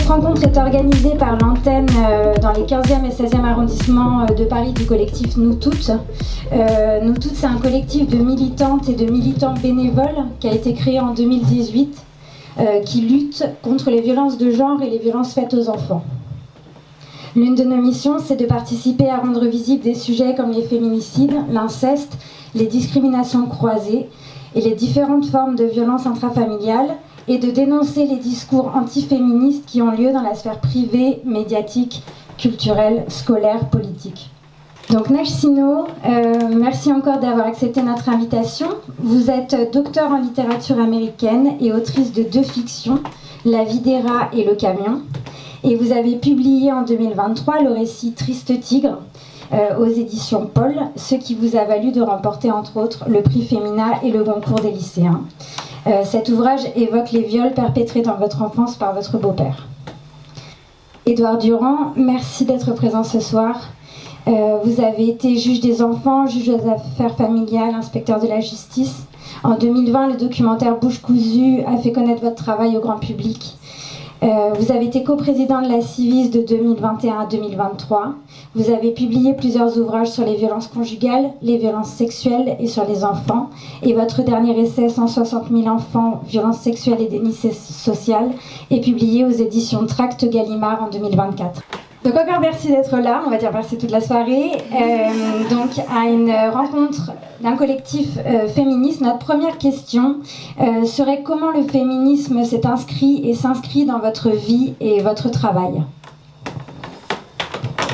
rencontre est organisée par l'antenne dans les 15e et 16e arrondissements de Paris du collectif Nous Toutes. Nous Toutes, c'est un collectif de militantes et de militants bénévoles qui a été créé en 2018, qui lutte contre les violences de genre et les violences faites aux enfants. L'une de nos missions, c'est de participer à rendre visibles des sujets comme les féminicides, l'inceste, les discriminations croisées et les différentes formes de violences intrafamiliales, et de dénoncer les discours antiféministes qui ont lieu dans la sphère privée, médiatique, culturelle, scolaire, politique. Donc Neige Sino, merci encore d'avoir accepté notre invitation. Vous êtes docteur en littérature américaine et autrice de 2 fictions, La vie des rats et Le camion. Et vous avez publié en 2023 le récit Triste Tigre aux éditions Paul, ce qui vous a valu de remporter entre autres le prix Femina et le Goncourt des lycéens. Cet ouvrage évoque les viols perpétrés dans votre enfance par votre beau-père. Édouard Durand, merci d'être présent ce soir. Vous avez été juge des enfants, juge aux affaires familiales, inspecteur de la justice. En 2020, le documentaire Bouche cousue a fait connaître votre travail au grand public. Vous avez été coprésident de la Civis de 2021 à 2023. Vous avez publié plusieurs ouvrages sur les violences conjugales, les violences sexuelles et sur les enfants. Et votre dernier essai, 160 000 enfants, violences sexuelles et déni social, est publié aux éditions Tract Gallimard en 2024. Donc encore merci d'être là, on va dire merci toute la soirée. Donc à une rencontre d'un collectif féministe, notre première question serait comment le féminisme s'est inscrit et s'inscrit dans votre vie et votre travail.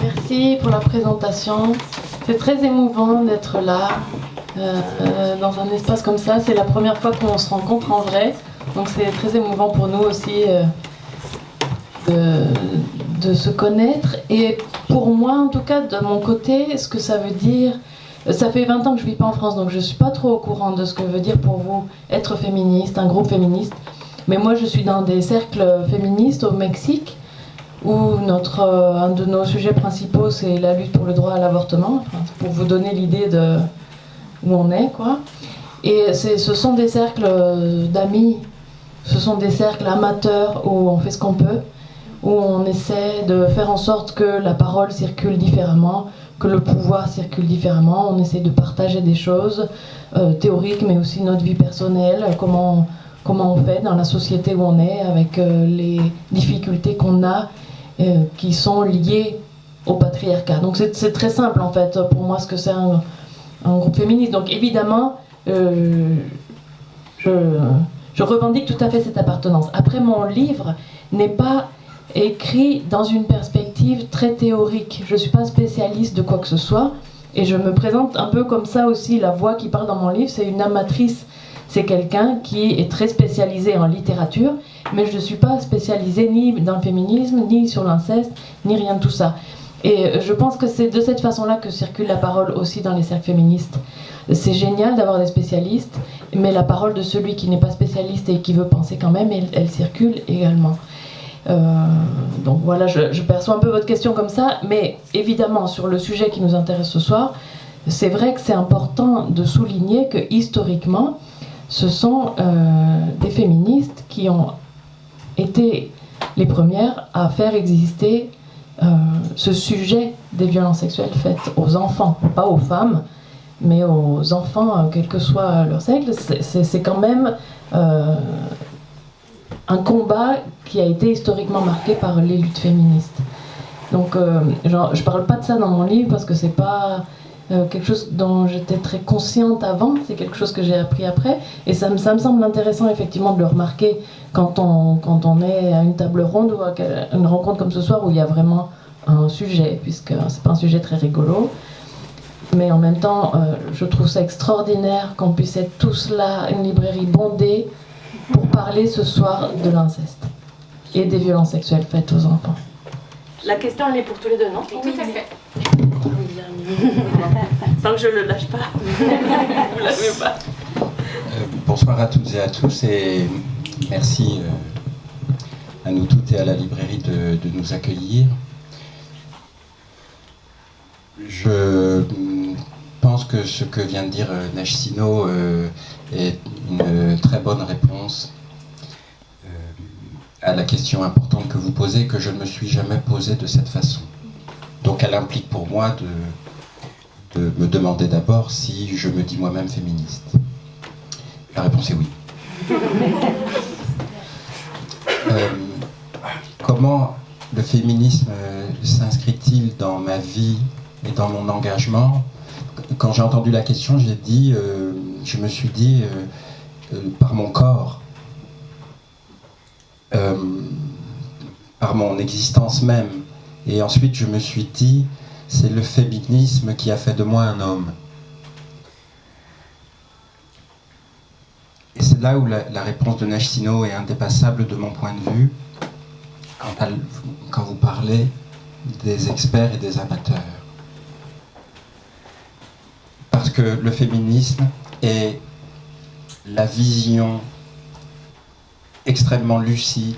Merci pour la présentation. C'est très émouvant d'être là, dans un espace comme ça. C'est la première fois qu'on se rencontre en vrai, donc c'est très émouvant pour nous aussi de se connaître. Et pour moi, en tout cas, de mon côté, ce que ça veut dire... Ça fait 20 ans que je ne vis pas en France, donc je ne suis pas trop au courant de ce que veut dire pour vous être féministe, un groupe féministe. Mais moi, je suis dans des cercles féministes au Mexique, où un de nos sujets principaux, c'est la lutte pour le droit à l'avortement, enfin, pour vous donner l'idée de où on est, quoi. Et ce sont des cercles d'amis, ce sont des cercles amateurs où on fait ce qu'on peut, où on essaie de faire en sorte que la parole circule différemment, que le pouvoir circule différemment. On essaie de partager des choses théoriques, mais aussi notre vie personnelle, comment on fait dans la société où on est, avec les difficultés qu'on a, qui sont liées au patriarcat. Donc c'est très simple en fait, pour moi, ce que c'est un groupe féministe. Donc évidemment, je revendique tout à fait cette appartenance. Après, mon livre n'est pas écrit dans une perspective très théorique. Je ne suis pas spécialiste de quoi que ce soit, et je me présente un peu comme ça aussi. La voix qui parle dans mon livre, c'est une amatrice. C'est quelqu'un qui est très spécialisé en littérature, mais je ne suis pas spécialisée ni dans le féminisme, ni sur l'inceste, ni rien de tout ça. Et je pense que c'est de cette façon-là que circule la parole aussi dans les cercles féministes. C'est génial d'avoir des spécialistes, mais la parole de celui qui n'est pas spécialiste et qui veut penser quand même, elle circule également. Donc voilà, je perçois un peu votre question comme ça, mais évidemment, sur le sujet qui nous intéresse ce soir, c'est vrai que c'est important de souligner que historiquement, ce sont des féministes qui ont été les premières à faire exister ce sujet des violences sexuelles faites aux enfants, pas aux femmes, mais aux enfants, quel que soit leur sexe. C'est quand même un combat qui a été historiquement marqué par les luttes féministes. Donc je parle pas de ça dans mon livre parce que c'est pas quelque chose dont j'étais très consciente avant, c'est quelque chose que j'ai appris après, et ça me semble intéressant effectivement de le remarquer quand on est à une table ronde ou à une rencontre comme ce soir où il y a vraiment un sujet, puisque c'est pas un sujet très rigolo, mais en même temps je trouve ça extraordinaire qu'on puisse être tous là, une librairie bondée, pour parler ce soir de l'inceste et des violences sexuelles faites aux enfants. La question elle est pour tous les deux, non? Oui, tout à fait. Tant que je ne le lâche pas. Vous l'avez pas. Bonsoir à toutes et à tous, et merci à nous toutes et à la librairie de nous accueillir. Je pense que ce que vient de dire Neige Sino est une très bonne réponse à la question importante que vous posez, que je ne me suis jamais posée de cette façon. Donc elle implique pour moi de me demander d'abord si je me dis moi-même féministe. La réponse est oui. Comment le féminisme s'inscrit-il dans ma vie et dans mon engagement? Quand j'ai entendu la question, je me suis dit par mon corps, par mon existence même. Et ensuite, je me suis dit, c'est le féminisme qui a fait de moi un homme. Et c'est là où la réponse de Neige Sino est indépassable de mon point de vue, quand vous parlez des experts et des amateurs. Parce que le féminisme est la vision extrêmement lucide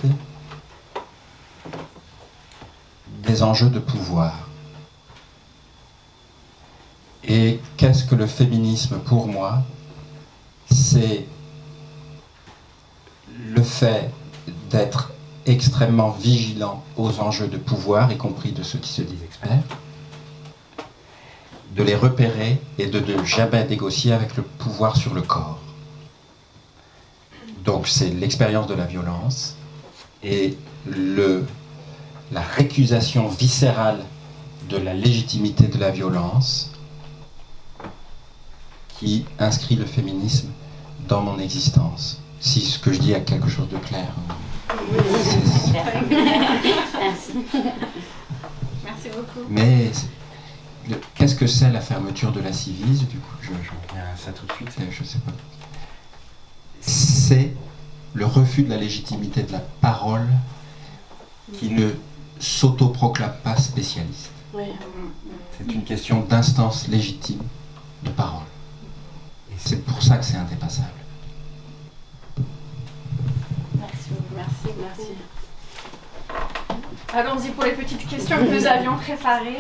des enjeux de pouvoir. Et qu'est-ce que le féminisme pour moi? C'est le fait d'être extrêmement vigilant aux enjeux de pouvoir, y compris de ceux qui se disent experts, de les repérer et de ne jamais négocier avec le pouvoir sur le corps. Donc c'est l'expérience de la violence et la récusation viscérale de la légitimité de la violence qui inscrit le féminisme dans mon existence. Si ce que je dis a quelque chose de clair. Merci. Merci beaucoup. Mais qu'est-ce que c'est la fermeture de la Civise? Du coup, je reviens à ça tout de suite, je sais pas. C'est le refus de la légitimité de la parole qui ne s'autoproclame pas spécialiste. Oui. C'est une question d'instance légitime de parole. Et c'est pour ça que c'est indépassable. Merci. Allons-y pour les petites questions que nous avions préparées.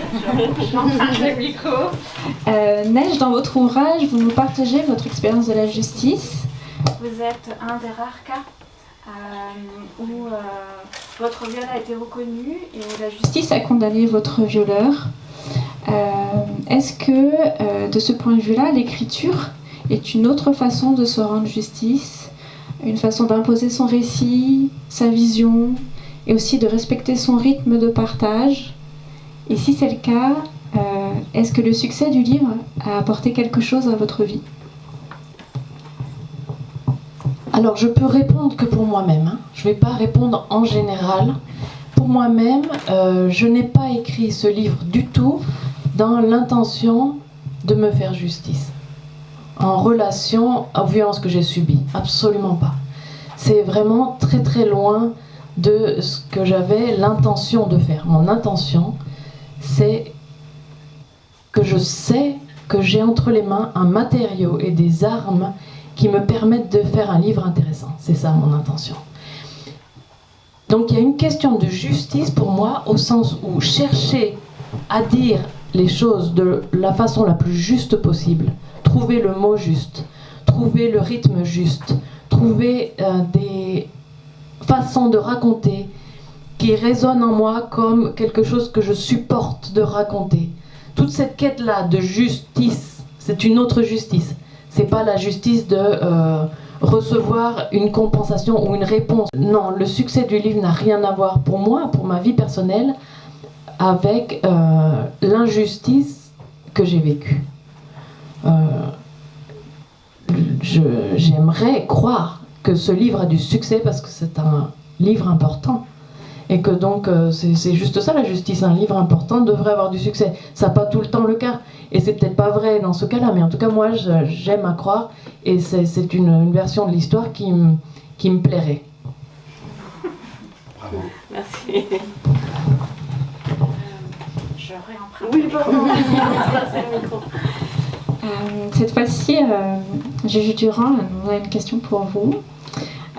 J'emprunte le micro. Neige, dans votre ouvrage, vous nous partagez votre expérience de la justice. Vous êtes un des rares cas où votre viol a été reconnu et où la justice A condamné votre violeur. Est-ce que, de ce point de vue-là, l'écriture est une autre façon de se rendre justice, une façon d'imposer son récit, sa vision, et aussi de respecter son rythme de partage? Et si c'est le cas, est-ce que le succès du livre a apporté quelque chose à votre vie? Alors je peux répondre que pour moi-même, hein. Je ne vais pas répondre en général. Pour moi-même, je n'ai pas écrit ce livre du tout dans l'intention de me faire justice, en relation aux violences que j'ai subies. Absolument pas. C'est vraiment très très loin de ce que j'avais l'intention de faire. Mon intention, c'est que je sais que j'ai entre les mains un matériau et des armes qui me permettent de faire un livre intéressant. C'est ça mon intention. Donc il y a une question de justice pour moi, au sens où chercher à dire les choses de la façon la plus juste possible, trouver le mot juste, trouver le rythme juste, trouver des façons de raconter qui résonnent en moi comme quelque chose que je supporte de raconter. Toute cette quête-là de justice, c'est une autre justice. C'est pas la justice de recevoir une compensation ou une réponse. Non, le succès du livre n'a rien à voir pour moi, pour ma vie personnelle, avec l'injustice que j'ai vécue. J'aimerais croire que ce livre a du succès parce que c'est un livre important. Et que donc, c'est juste ça la justice, un livre important devrait avoir du succès. Ça n'a pas tout le temps le cas. Et c'est peut-être pas vrai dans ce cas-là, mais en tout cas, moi, j'aime à croire. Et c'est une version de l'histoire qui me plairait. Bravo. Merci. J'aurais emprunté. Oui, pardon. C'est le micro. Cette fois-ci, Juju Durand, on a une question pour vous.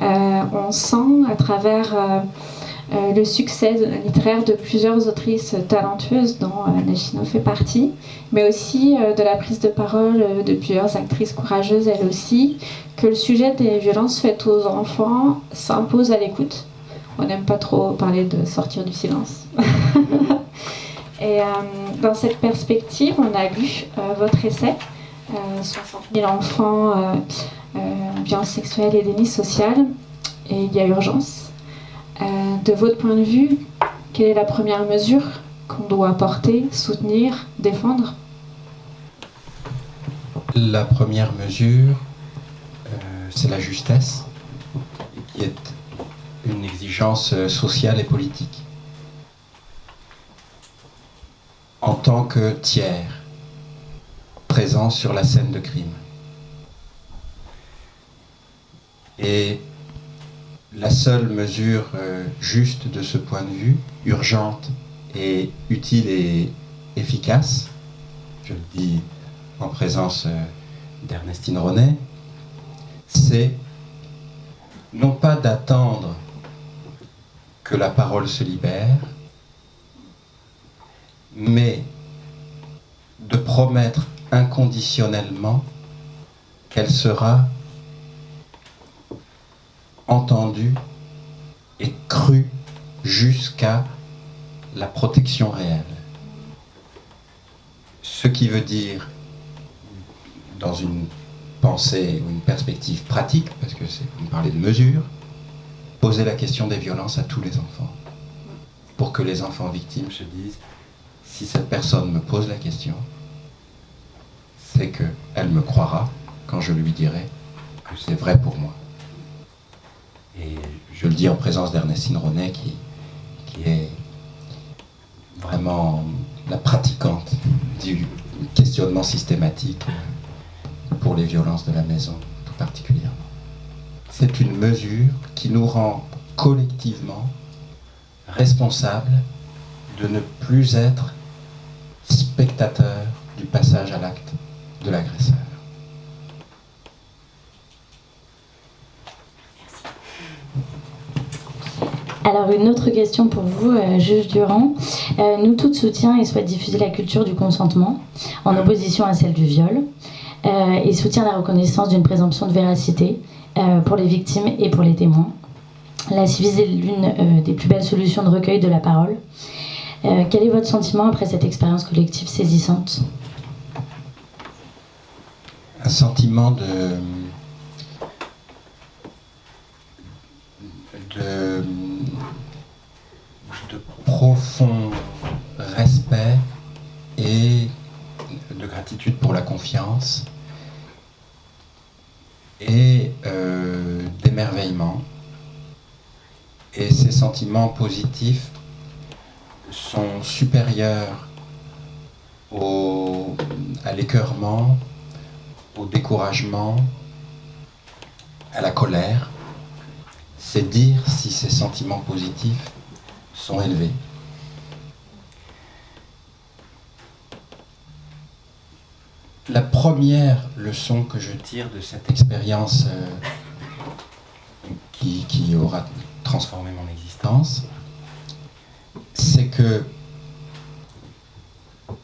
On sent à travers le succès littéraire de plusieurs autrices talentueuses dont Neige Sino fait partie, mais aussi de la prise de parole de plusieurs actrices courageuses elles aussi, que le sujet des violences faites aux enfants s'impose à l'écoute. On n'aime pas trop parler de sortir du silence. Et dans cette perspective, on a lu votre essai, 60 000 enfants, violences sexuelles et déni social, et il y a urgence. De votre point de vue, quelle est la première mesure qu'on doit porter, soutenir, défendre ? La première mesure, c'est la justesse, qui est une exigence sociale et politique. En tant que tiers, présent sur la scène de crime. Et la seule mesure juste de ce point de vue, urgente et utile et efficace, je le dis en présence d'Ernestine Renet, c'est non pas d'attendre que la parole se libère, mais de promettre inconditionnellement qu'elle sera entendue et crue jusqu'à la protection réelle. Ce qui veut dire, dans une pensée ou une perspective pratique, parce que vous parlez de mesures, poser la question des violences à tous les enfants, pour que les enfants victimes se disent: si cette personne me pose la question, c'est qu'elle me croira quand je lui dirai que c'est vrai pour moi. Et je le dis en présence d'Ernestine Renet, qui est vraiment la pratiquante du questionnement systématique pour les violences de la maison, tout particulièrement. C'est une mesure qui nous rend collectivement responsables de ne plus être spectateurs du passage à l'acte de l'agresseur. Alors une autre question pour vous, juge Durand. Nous toutes soutient et souhaite diffuser la culture du consentement, en opposition à celle du viol, et soutient la reconnaissance d'une présomption de véracité pour les victimes et pour les témoins. La civise est l'une des plus belles solutions de recueil de la parole. Quel est votre sentiment après cette expérience collective saisissante ? Un sentiment de profond respect et de gratitude pour la confiance et d'émerveillement. Et ces sentiments positifs sont supérieurs à l'écœurement, au découragement, à la colère. C'est dire si ces sentiments positifs sont élevés. La première leçon que je tire de cette expérience qui aura transformé mon existence, c'est que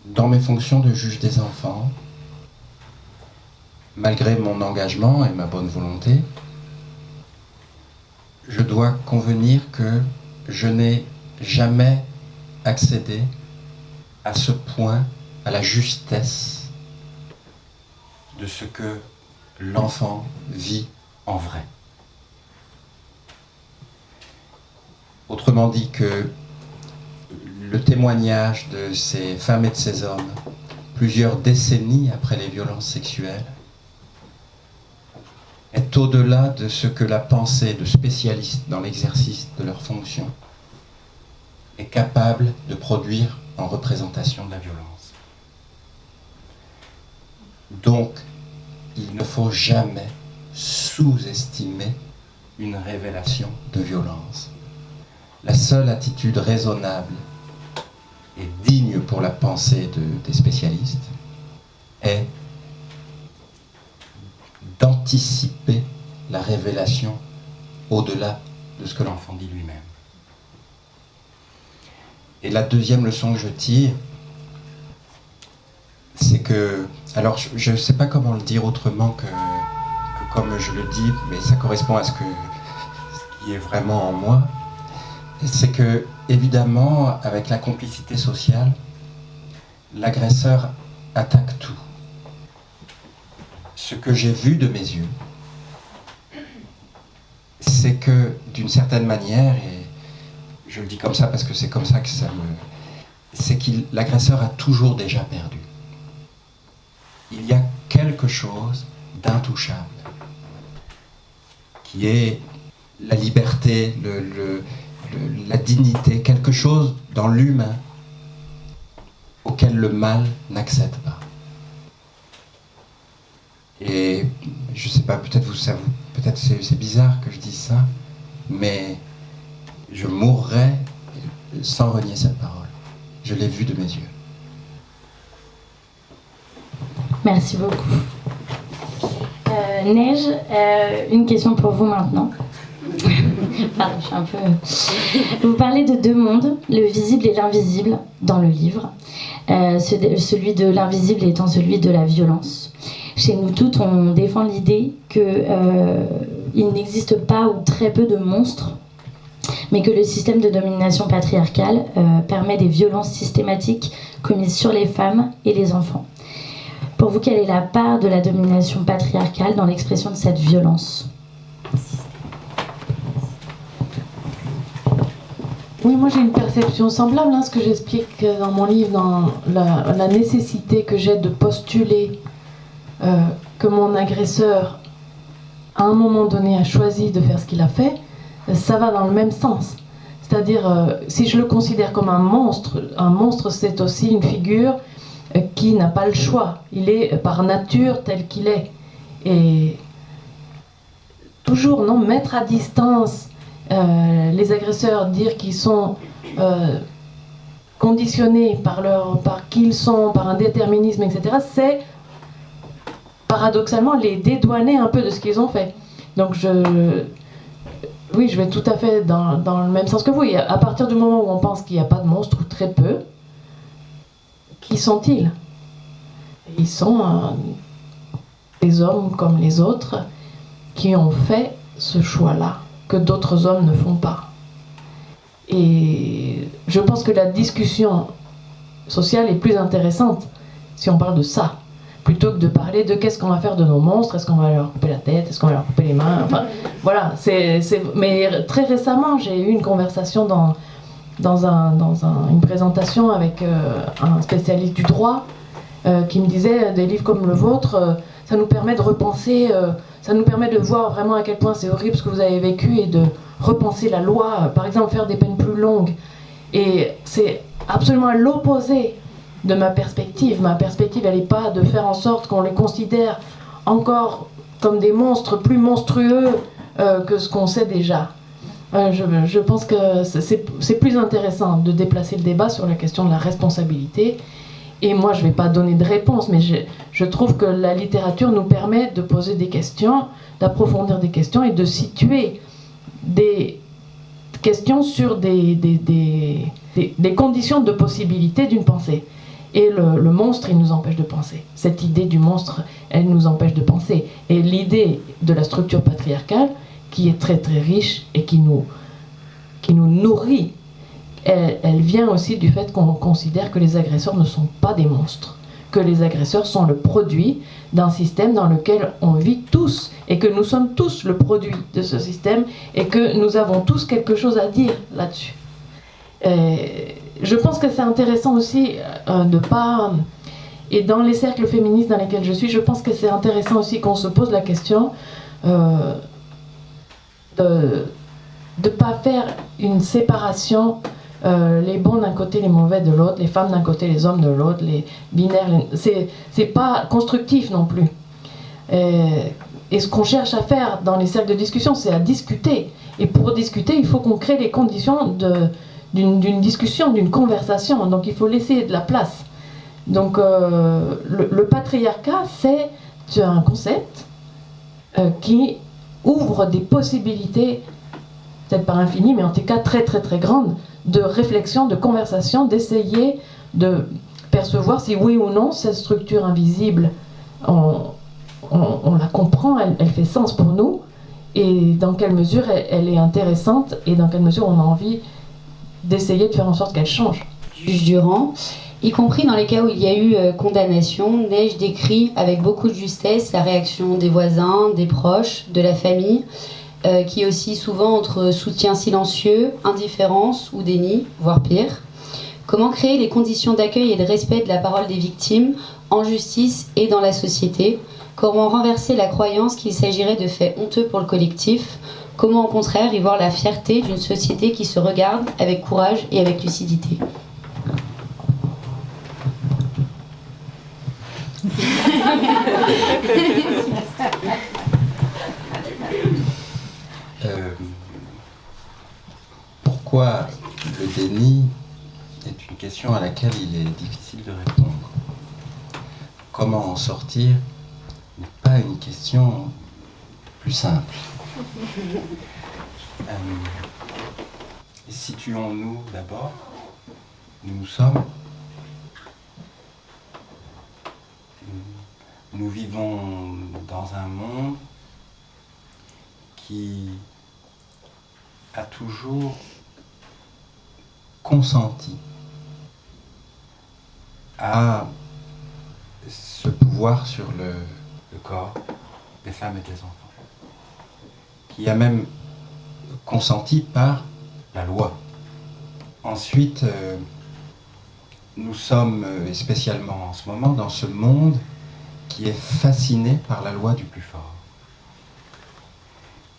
dans mes fonctions de juge des enfants, malgré mon engagement et ma bonne volonté, je dois convenir que je n'ai jamais accédé à ce point, à la justesse de ce que l'enfant vit en vrai. Autrement dit que le témoignage de ces femmes et de ces hommes, plusieurs décennies après les violences sexuelles, est au-delà de ce que la pensée de spécialistes dans l'exercice de leurs fonctions est capable de produire en représentation de la violence. Donc, il ne faut jamais sous-estimer une révélation de violence. La seule attitude raisonnable et digne pour la pensée des spécialistes est d'anticiper la révélation au-delà de ce que l'enfant dit lui-même. Et la deuxième leçon que je tire, c'est que, alors je ne sais pas comment le dire autrement que comme je le dis, mais ça correspond à ce qui est vraiment en moi, c'est que, évidemment, avec la complicité sociale, l'agresseur attaque tout. Ce que j'ai vu de mes yeux, c'est que, d'une certaine manière, et je le dis comme ça parce que c'est comme ça que ça me... c'est que l'agresseur a toujours déjà perdu. Il y a quelque chose d'intouchable, qui est la liberté, la dignité, quelque chose dans l'humain auquel le mal n'accède pas. Et je sais pas, peut-être peut-être c'est bizarre que je dise ça, mais je mourrais sans renier cette parole. Je l'ai vue de mes yeux. Merci beaucoup. Neige, une question pour vous maintenant. Pardon, je suis un peu... Vous parlez de deux mondes, le visible et l'invisible, dans le livre. Celui de l'invisible étant celui de la violence. Chez nous toutes, on défend l'idée qu'il n'existe pas ou très peu de monstres, mais que le système de domination patriarcale permet des violences systématiques commises sur les femmes et les enfants. Pour vous, quelle est la part de la domination patriarcale dans l'expression de cette violence ? Oui, moi j'ai une perception semblable, ce que j'explique dans mon livre, dans la nécessité que j'ai de postuler que mon agresseur, à un moment donné, a choisi de faire ce qu'il a fait, ça va dans le même sens. C'est-à-dire, si je le considère comme un monstre c'est aussi une figure qui n'a pas le choix. Il est par nature tel qu'il est. Et toujours, mettre à distance les agresseurs, dire qu'ils sont conditionnés par qui ils sont, par un déterminisme, etc., c'est paradoxalement les dédouaner un peu de ce qu'ils ont fait. Donc oui, je vais tout à fait dans le même sens que vous. Et à partir du moment où on pense qu'il n'y a pas de monstre, ou très peu, qui sont-ils ? Ils sont des hommes comme les autres qui ont fait ce choix-là, que d'autres hommes ne font pas. Et je pense que la discussion sociale est plus intéressante si on parle de ça, plutôt que de parler de qu'est-ce qu'on va faire de nos monstres, est-ce qu'on va leur couper la tête, est-ce qu'on va leur couper les mains, enfin, voilà. Mais très récemment, j'ai eu une conversation dans une présentation avec un spécialiste du droit qui me disait, des livres comme le vôtre, ça nous permet de repenser, ça nous permet de voir vraiment à quel point c'est horrible ce que vous avez vécu et de repenser la loi, par exemple faire des peines plus longues. Et c'est absolument à l'opposé de ma perspective. Ma perspective, elle n'est pas de faire en sorte qu'on les considère encore comme des monstres plus monstrueux que ce qu'on sait déjà. Je pense que c'est plus intéressant de déplacer le débat sur la question de la responsabilité. Et moi, je ne vais pas donner de réponse, mais je trouve que la littérature nous permet de poser des questions, d'approfondir des questions et de situer des questions sur des conditions de possibilité d'une pensée. Et le monstre, il nous empêche de penser. Cette idée du monstre, elle nous empêche de penser. Et l'idée de la structure patriarcale, qui est très très riche et qui nous nourrit, elle vient aussi du fait qu'on considère que les agresseurs ne sont pas des monstres, que les agresseurs sont le produit d'un système dans lequel on vit tous, et que nous sommes tous le produit de ce système, et que nous avons tous quelque chose à dire là-dessus. Je pense que c'est intéressant aussi de pas... Et dans les cercles féministes dans lesquels je suis, je pense que c'est intéressant aussi qu'on se pose la question de ne pas faire une séparation, les bons d'un côté, les mauvais de l'autre, les femmes d'un côté, les hommes de l'autre, les binaires, c'est pas constructif non plus. Et ce qu'on cherche à faire dans les cercles de discussion, c'est à discuter. Et pour discuter, il faut qu'on crée les conditions d'une discussion, d'une conversation. Donc il faut laisser de la place. Donc le patriarcat, c'est un concept qui ouvre des possibilités, peut-être pas infinies, mais en tout cas très très très grandes, de réflexion, de conversation, d'essayer de percevoir si oui ou non cette structure invisible, on la comprend, elle fait sens pour nous, et dans quelle mesure elle est intéressante, et dans quelle mesure on a envie d'essayer de faire en sorte qu'elle change. Juge Durand, y compris dans les cas où il y a eu condamnation, Neige décrit avec beaucoup de justesse la réaction des voisins, des proches, de la famille, qui est aussi souvent entre soutien silencieux, indifférence ou déni, voire pire. Comment créer les conditions d'accueil et de respect de la parole des victimes en justice et dans la société? Comment renverser la croyance qu'il s'agirait de faits honteux pour le collectif? Comment au contraire y voir la fierté d'une société qui se regarde avec courage et avec lucidité? Pourquoi le déni est une question à laquelle il est difficile de répondre. Comment en sortir n'est pas une question plus simple. Situons-nous d'abord. Nous vivons dans un monde qui a toujours consenti à ce pouvoir sur le corps des femmes et des enfants, qui a même consenti par la loi. Ensuite, nous sommes, et spécialement en ce moment, dans ce monde qui est fasciné par la loi du plus fort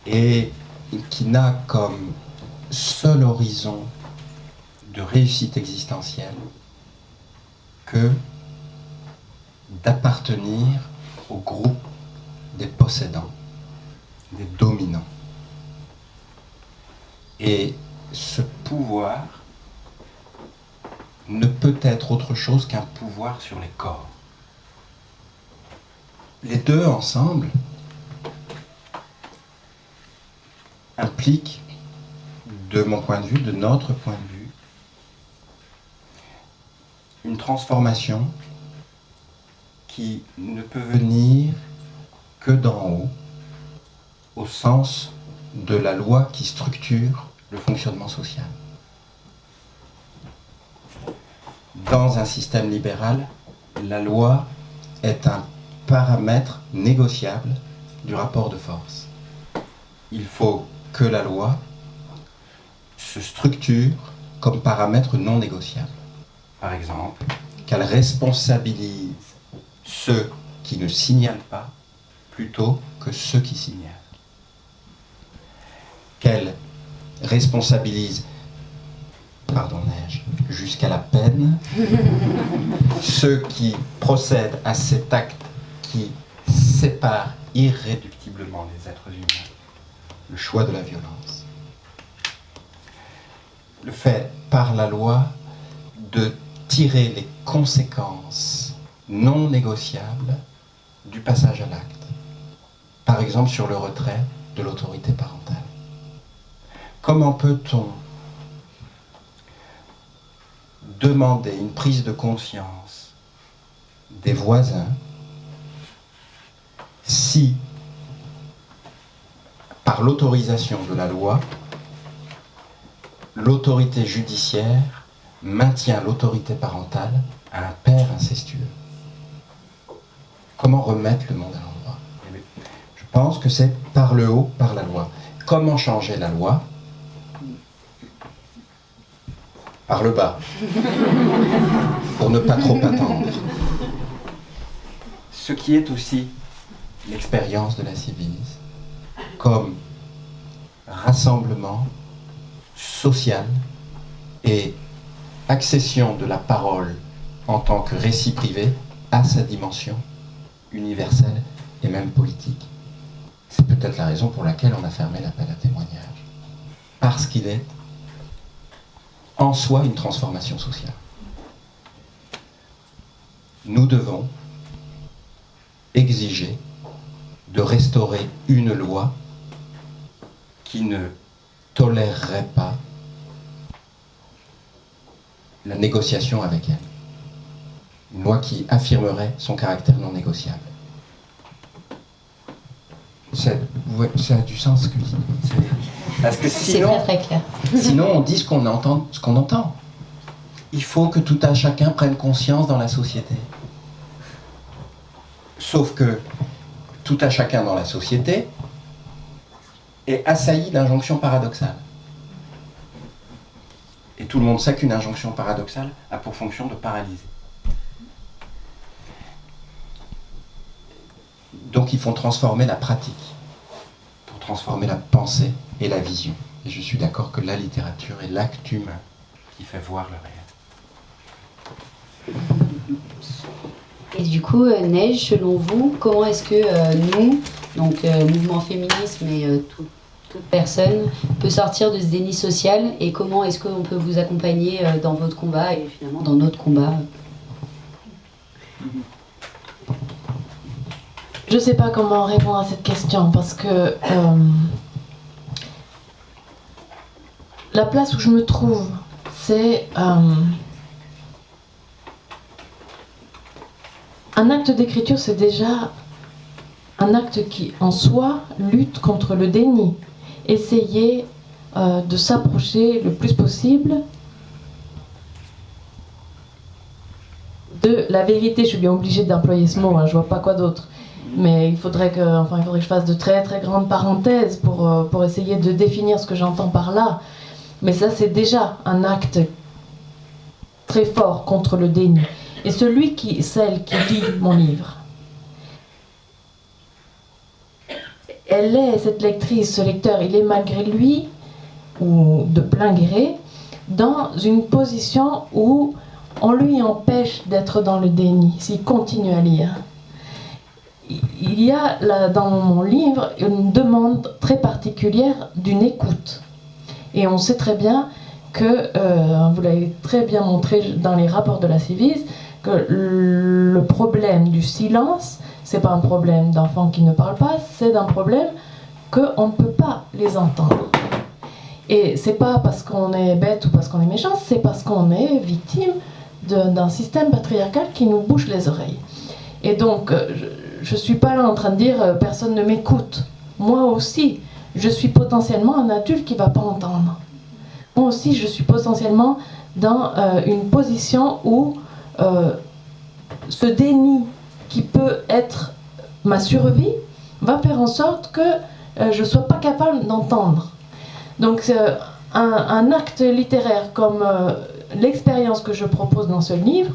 et qui n'a comme seul horizon de réussite existentielle que d'appartenir au groupe des possédants, des dominants. Et ce pouvoir ne peut être autre chose qu'un pouvoir sur les corps. Les deux ensemble impliquent, de mon point de vue, de notre point de vue, une transformation qui ne peut venir que d'en haut, au sens de la loi qui structure le fonctionnement social. Dans un système libéral, la loi est un paramètre négociable du rapport de force. Il faut que la loi se structure comme paramètre non négociable. Par exemple, qu'elle responsabilise ceux qui ne signalent pas plutôt que ceux qui signalent. Qu'elle responsabilise, pardon Neige, jusqu'à la peine, ceux qui procèdent à cet acte qui sépare irréductiblement les êtres humains, le choix de la violence. Le fait, par la loi, de tirer les conséquences non négociables du passage à l'acte. Par exemple, sur le retrait de l'autorité parentale. Comment peut-on demander une prise de conscience des voisins si, par l'autorisation de la loi, l'autorité judiciaire maintient l'autorité parentale à un père incestueux? Comment remettre le monde à l'endroit? Je pense que c'est par le haut, par la loi. Comment changer la loi? Par le bas, pour ne pas trop attendre. Ce qui est aussi l'expérience de la Civise, comme rassemblement social et accession de la parole en tant que récit privé à sa dimension universelle et même politique. C'est peut-être la raison pour laquelle on a fermé l'appel à témoignage. Parce qu'il est en soi une transformation sociale. Nous devons exiger de restaurer une loi qui ne tolérerait pas la négociation avec elle. Une loi qui affirmerait son caractère non négociable. Ça a du sens ce que je dis. Parce que C'est sinon, très clair. sinon on dit ce qu'on entend. Il faut que tout un chacun prenne conscience dans la société. Sauf que tout un chacun dans la société est assailli d'injonctions paradoxales. Et tout le monde sait qu'une injonction paradoxale a pour fonction de paralyser. Donc il faut transformer la pratique pour transformer la pensée et la vision. Et je suis d'accord que la littérature est l'acte humain qui fait voir le réel. Et du coup, Neige, selon vous, comment est-ce que nous, donc mouvement féminisme et toute personne, peut sortir de ce déni social, et comment est-ce qu'on peut vous accompagner dans votre combat et finalement dans notre combat? Je ne sais pas comment répondre à cette question parce que la place où je me trouve, c'est un acte d'écriture, c'est déjà un acte qui, en soi, lutte contre le déni. Essayer de s'approcher le plus possible de la vérité. Je suis bien obligée d'employer ce mot, hein, je vois pas quoi d'autre. Mais il faudrait que je fasse de très très grandes parenthèses pour essayer de définir ce que j'entends par là. Mais ça, c'est déjà un acte très fort contre le déni. Et celle qui lit mon livre, elle est, cette lectrice, ce lecteur, il est malgré lui, ou de plein gré, dans une position où on lui empêche d'être dans le déni, s'il continue à lire. Il y a là, dans mon livre une demande très particulière d'une écoute. Et on sait très bien que, vous l'avez très bien montré dans les rapports de la Civis, que le problème du silence, c'est pas un problème d'enfants qui ne parlent pas, c'est un problème qu'on ne peut pas les entendre. Et c'est pas parce qu'on est bête ou parce qu'on est méchant, c'est parce qu'on est victime d'un système patriarcal qui nous bouche les oreilles. Et donc, je suis pas là en train de dire personne ne m'écoute. Moi aussi, je suis potentiellement un adulte qui va pas entendre. Moi aussi, je suis potentiellement dans une position où ce déni qui peut être ma survie va faire en sorte que je ne sois pas capable d'entendre. Donc un acte littéraire comme l'expérience que je propose dans ce livre,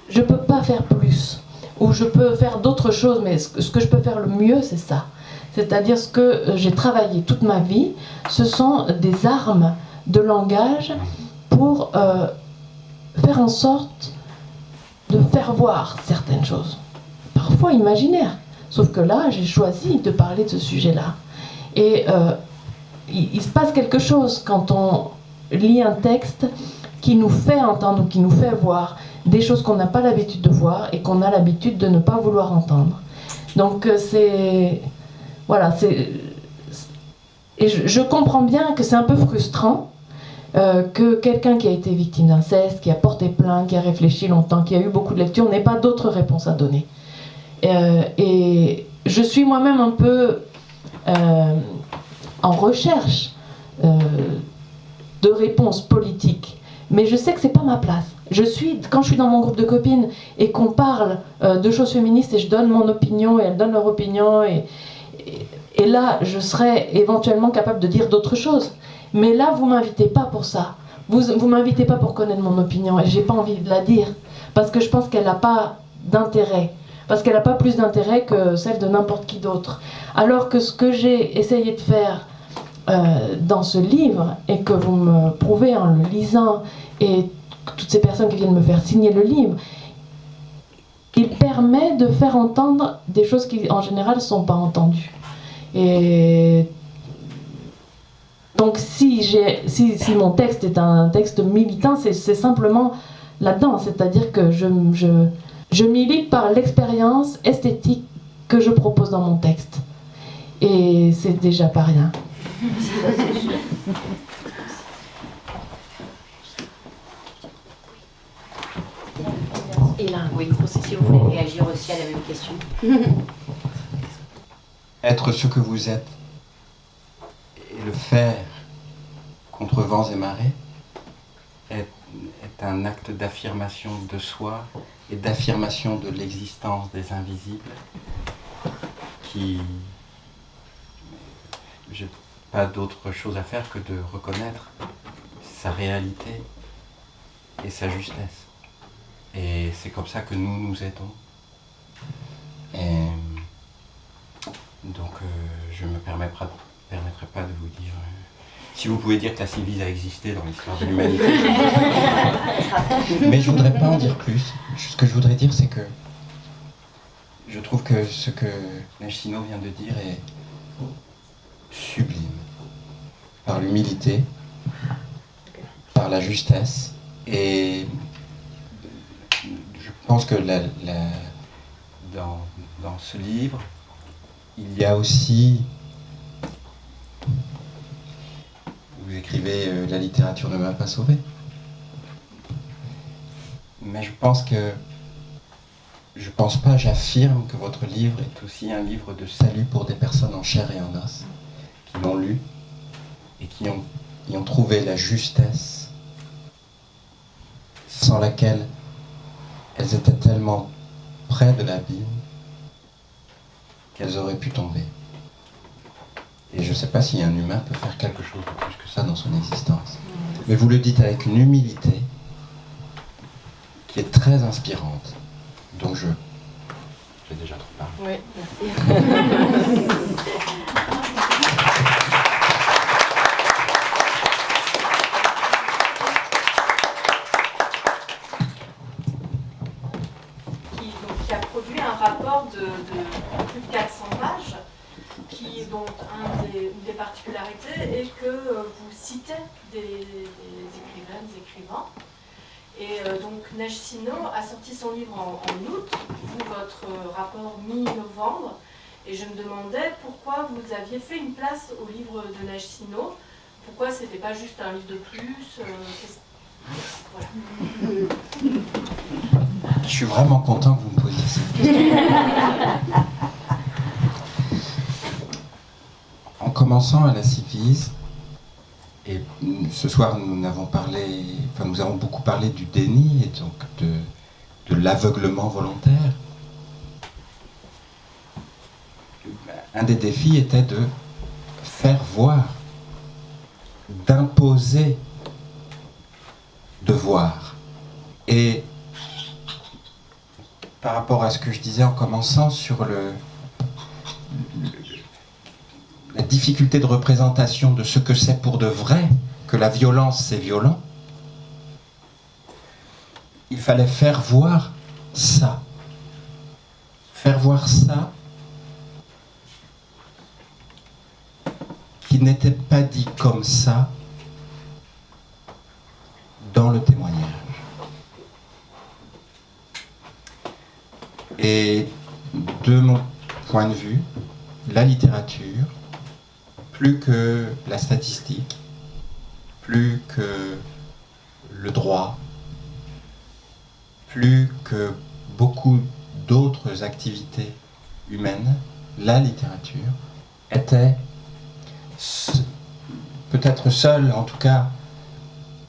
je ne peux pas faire plus. Ou je peux faire d'autres choses, mais ce que je peux faire le mieux, c'est ça. C'est-à-dire ce que j'ai travaillé toute ma vie, ce sont des armes de langage pour faire en sorte de faire voir certaines choses. Parfois imaginaires. Sauf que là, j'ai choisi de parler de ce sujet-là. Et il se passe quelque chose quand on lit un texte qui nous fait entendre ou qui nous fait voir des choses qu'on n'a pas l'habitude de voir et qu'on a l'habitude de ne pas vouloir entendre. Donc c'est... Voilà, c'est... Et je comprends bien que c'est un peu frustrant que quelqu'un qui a été victime d'inceste, qui a porté plainte, qui a réfléchi longtemps, qui a eu beaucoup de lectures, n'ait pas d'autres réponses à donner. Et je suis moi-même un peu en recherche de réponses politiques, mais je sais que c'est pas ma place. Quand je suis dans mon groupe de copines et qu'on parle de choses féministes et je donne mon opinion et elles donnent leur opinion et là je serais éventuellement capable de dire d'autres choses. Mais là vous m'invitez pas pour ça. Vous m'invitez pas pour connaître mon opinion et j'ai pas envie de la dire parce que je pense qu'elle n'a pas d'intérêt. Parce qu'elle n'a pas plus d'intérêt que celle de n'importe qui d'autre. Alors que ce que j'ai essayé de faire dans ce livre, et que vous me prouvez en le lisant, et toutes ces personnes qui viennent me faire signer le livre, il permet de faire entendre des choses qui, en général, ne sont pas entendues. Et donc, si mon texte est un texte militant, c'est simplement là-dedans. C'est-à-dire que je milite par l'expérience esthétique que je propose dans mon texte. Et c'est déjà pas rien. Et là, oui, si vous voulez réagir aussi à la même question. Être ce que vous êtes et le faire contre vents et marées est un acte d'affirmation de soi et d'affirmation de l'existence des invisibles qui... J'ai pas d'autre chose à faire que de reconnaître sa réalité et sa justesse. Et c'est comme ça que nous nous aidons. Et donc je ne me permettrai pas de vous dire... si vous pouvez dire que la Sylvise a existé dans l'histoire de l'humanité. Mais je ne voudrais pas en dire plus. Ce que je voudrais dire, c'est que je trouve que ce que Neige Sino vient de dire est sublime. Par l'humilité, par la justesse. Et je pense que dans ce livre, il y a aussi... Vous écrivez « La littérature ne m'a pas sauvé ». Mais j'affirme que votre livre est aussi un livre de salut pour des personnes en chair et en os, qui l'ont lu et qui ont trouvé la justesse sans laquelle elles étaient tellement près de l'abîme qu'elles auraient pu tomber. Et je ne sais pas si un humain peut faire quelque chose de plus que ça dans son existence. Mais vous le dites avec une humilité qui est très inspirante. Donc j'ai déjà trop parlé. Oui, merci. Qui a produit un rapport de plus de 400 pages, dont une des particularités est que vous citez des écrivaines, des écrivains. Et donc Neige Sino a sorti son livre en août, vous votre rapport mi-novembre, et je me demandais pourquoi vous aviez fait une place au livre de Neige Sino, pourquoi c'était pas juste un livre de plus, voilà. Je suis vraiment content que vous me posiez cette question. En commençant à la Sylvise, et ce soir nous avons beaucoup parlé du déni et donc de l'aveuglement volontaire. Un des défis était de faire voir, d'imposer de voir. Et par rapport à ce que je disais en commençant sur la difficulté de représentation de ce que c'est pour de vrai, que la violence c'est violent, il fallait faire voir ça. Faire voir ça qui n'était pas dit comme ça dans le témoignage. Et de mon point de vue, la littérature, plus que la statistique, plus que le droit, plus que beaucoup d'autres activités humaines, la littérature était peut-être seule, en tout cas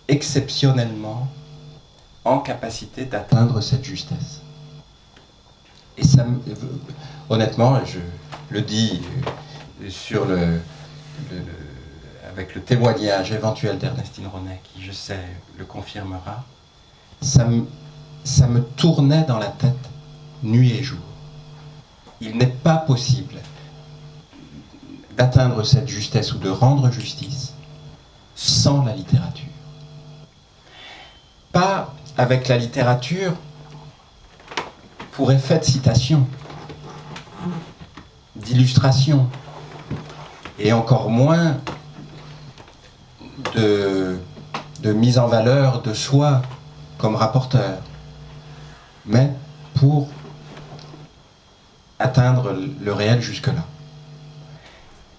exceptionnellement, en capacité d'atteindre cette justesse. Et ça, honnêtement, je le dis avec le témoignage éventuel d'Ernestine Ronet, qui je sais le confirmera, ça me tournait dans la tête nuit et jour. Il n'est pas possible d'atteindre cette justesse ou de rendre justice sans la littérature. Pas avec la littérature pour effet de citation, d'illustration, et encore moins de mise en valeur de soi comme rapporteur, mais pour atteindre le réel jusque-là.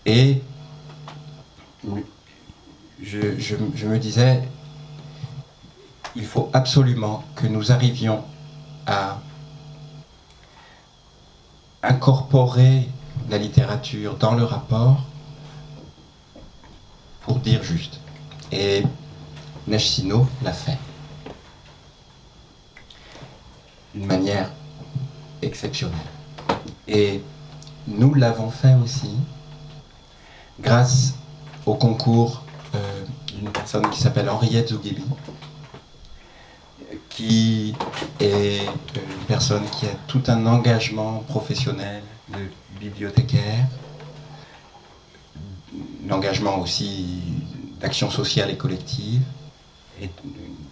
Et je me disais, il faut absolument que nous arrivions à incorporer la littérature dans le rapport pour dire juste. Et Neige Sino l'a fait. D'une manière exceptionnelle. Et nous l'avons fait aussi grâce au concours d'une personne qui s'appelle Henriette Zouguebi, qui est une personne qui a tout un engagement professionnel de bibliothécaire, un engagement aussi d'action sociale et collective, et une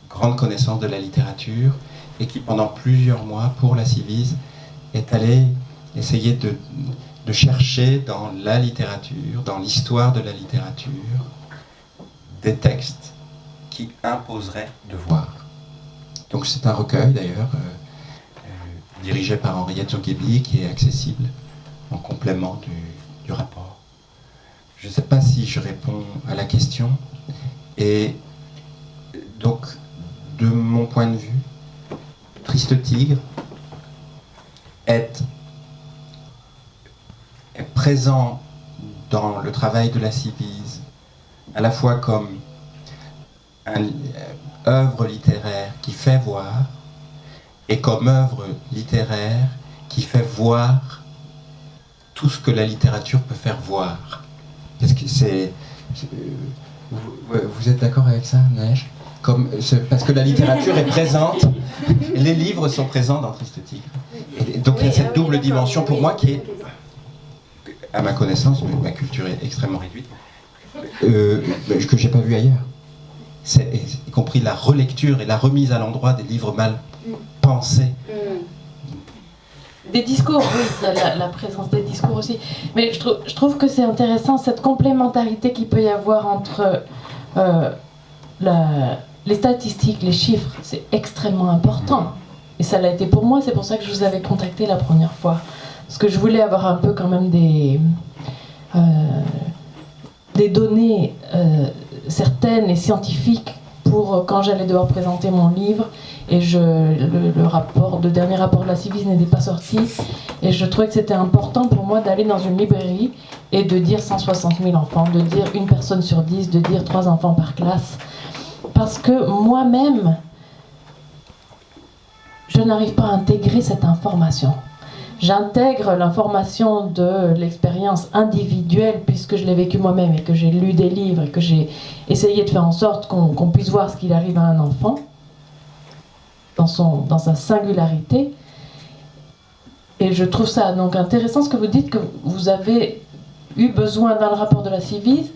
grande connaissance de la littérature, et qui pendant plusieurs mois, pour la Civise, est allée essayer de chercher dans la littérature, dans l'histoire de la littérature, des textes qui imposeraient de voir. Donc c'est un recueil d'ailleurs, dirigé par Henriette Zouguebi, qui est accessible en complément du rapport. Je ne sais pas si je réponds à la question. Et donc, de mon point de vue, Triste Tigre est présent dans le travail de la Civise, à la fois comme une œuvre littéraire qui fait voir, et comme œuvre littéraire qui fait voir tout ce que la littérature peut faire voir. Parce que vous êtes d'accord avec ça, Neige ? Parce que la littérature est présente, les livres sont présents dans Triste Tigre. Et donc il y a cette double dimension pour moi qui est, à ma connaissance, ma culture est extrêmement réduite, que j'ai pas vu ailleurs. Y compris la relecture et la remise à l'endroit des livres mal pensés. Des discours, oui, la présence des discours aussi. Mais je trouve que c'est intéressant cette complémentarité qu'il peut y avoir entre les statistiques, les chiffres. C'est extrêmement important. Et ça l'a été pour moi, c'est pour ça que je vous avais contacté la première fois. Parce que je voulais avoir un peu quand même des données certaines et scientifiques pour quand j'allais devoir présenter mon livre. Et le dernier rapport de la Civise n'était pas sorti. Et je trouvais que c'était important pour moi d'aller dans une librairie et de dire 160 000 enfants, de dire une personne sur 10, de dire 3 enfants par classe. Parce que moi-même, je n'arrive pas à intégrer cette information. J'intègre l'information de l'expérience individuelle puisque je l'ai vécu moi-même et que j'ai lu des livres et que j'ai essayé de faire en sorte qu'on puisse voir ce qu'il arrive à un enfant dans sa singularité. Et je trouve ça donc intéressant ce que vous dites, que vous avez eu besoin dans le rapport de la Civise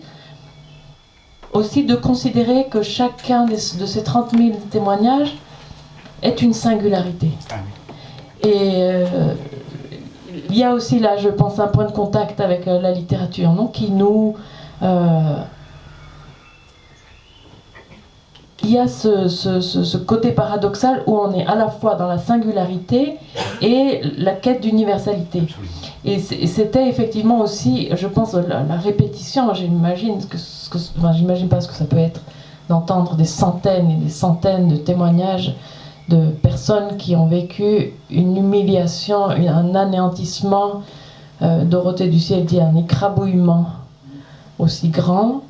aussi de considérer que chacun de ces 30 000 témoignages est une singularité. Et il y a aussi là, je pense, un point de contact avec la littérature, non, qui nous... il y a ce côté paradoxal où on est à la fois dans la singularité et la quête d'universalité. Et c'était effectivement aussi, je pense, la répétition. J'imagine j'imagine pas ce que ça peut être d'entendre des centaines et des centaines de témoignages de personnes qui ont vécu une humiliation, un anéantissement. Dorothée Duciel dit un écrabouillement aussi grand.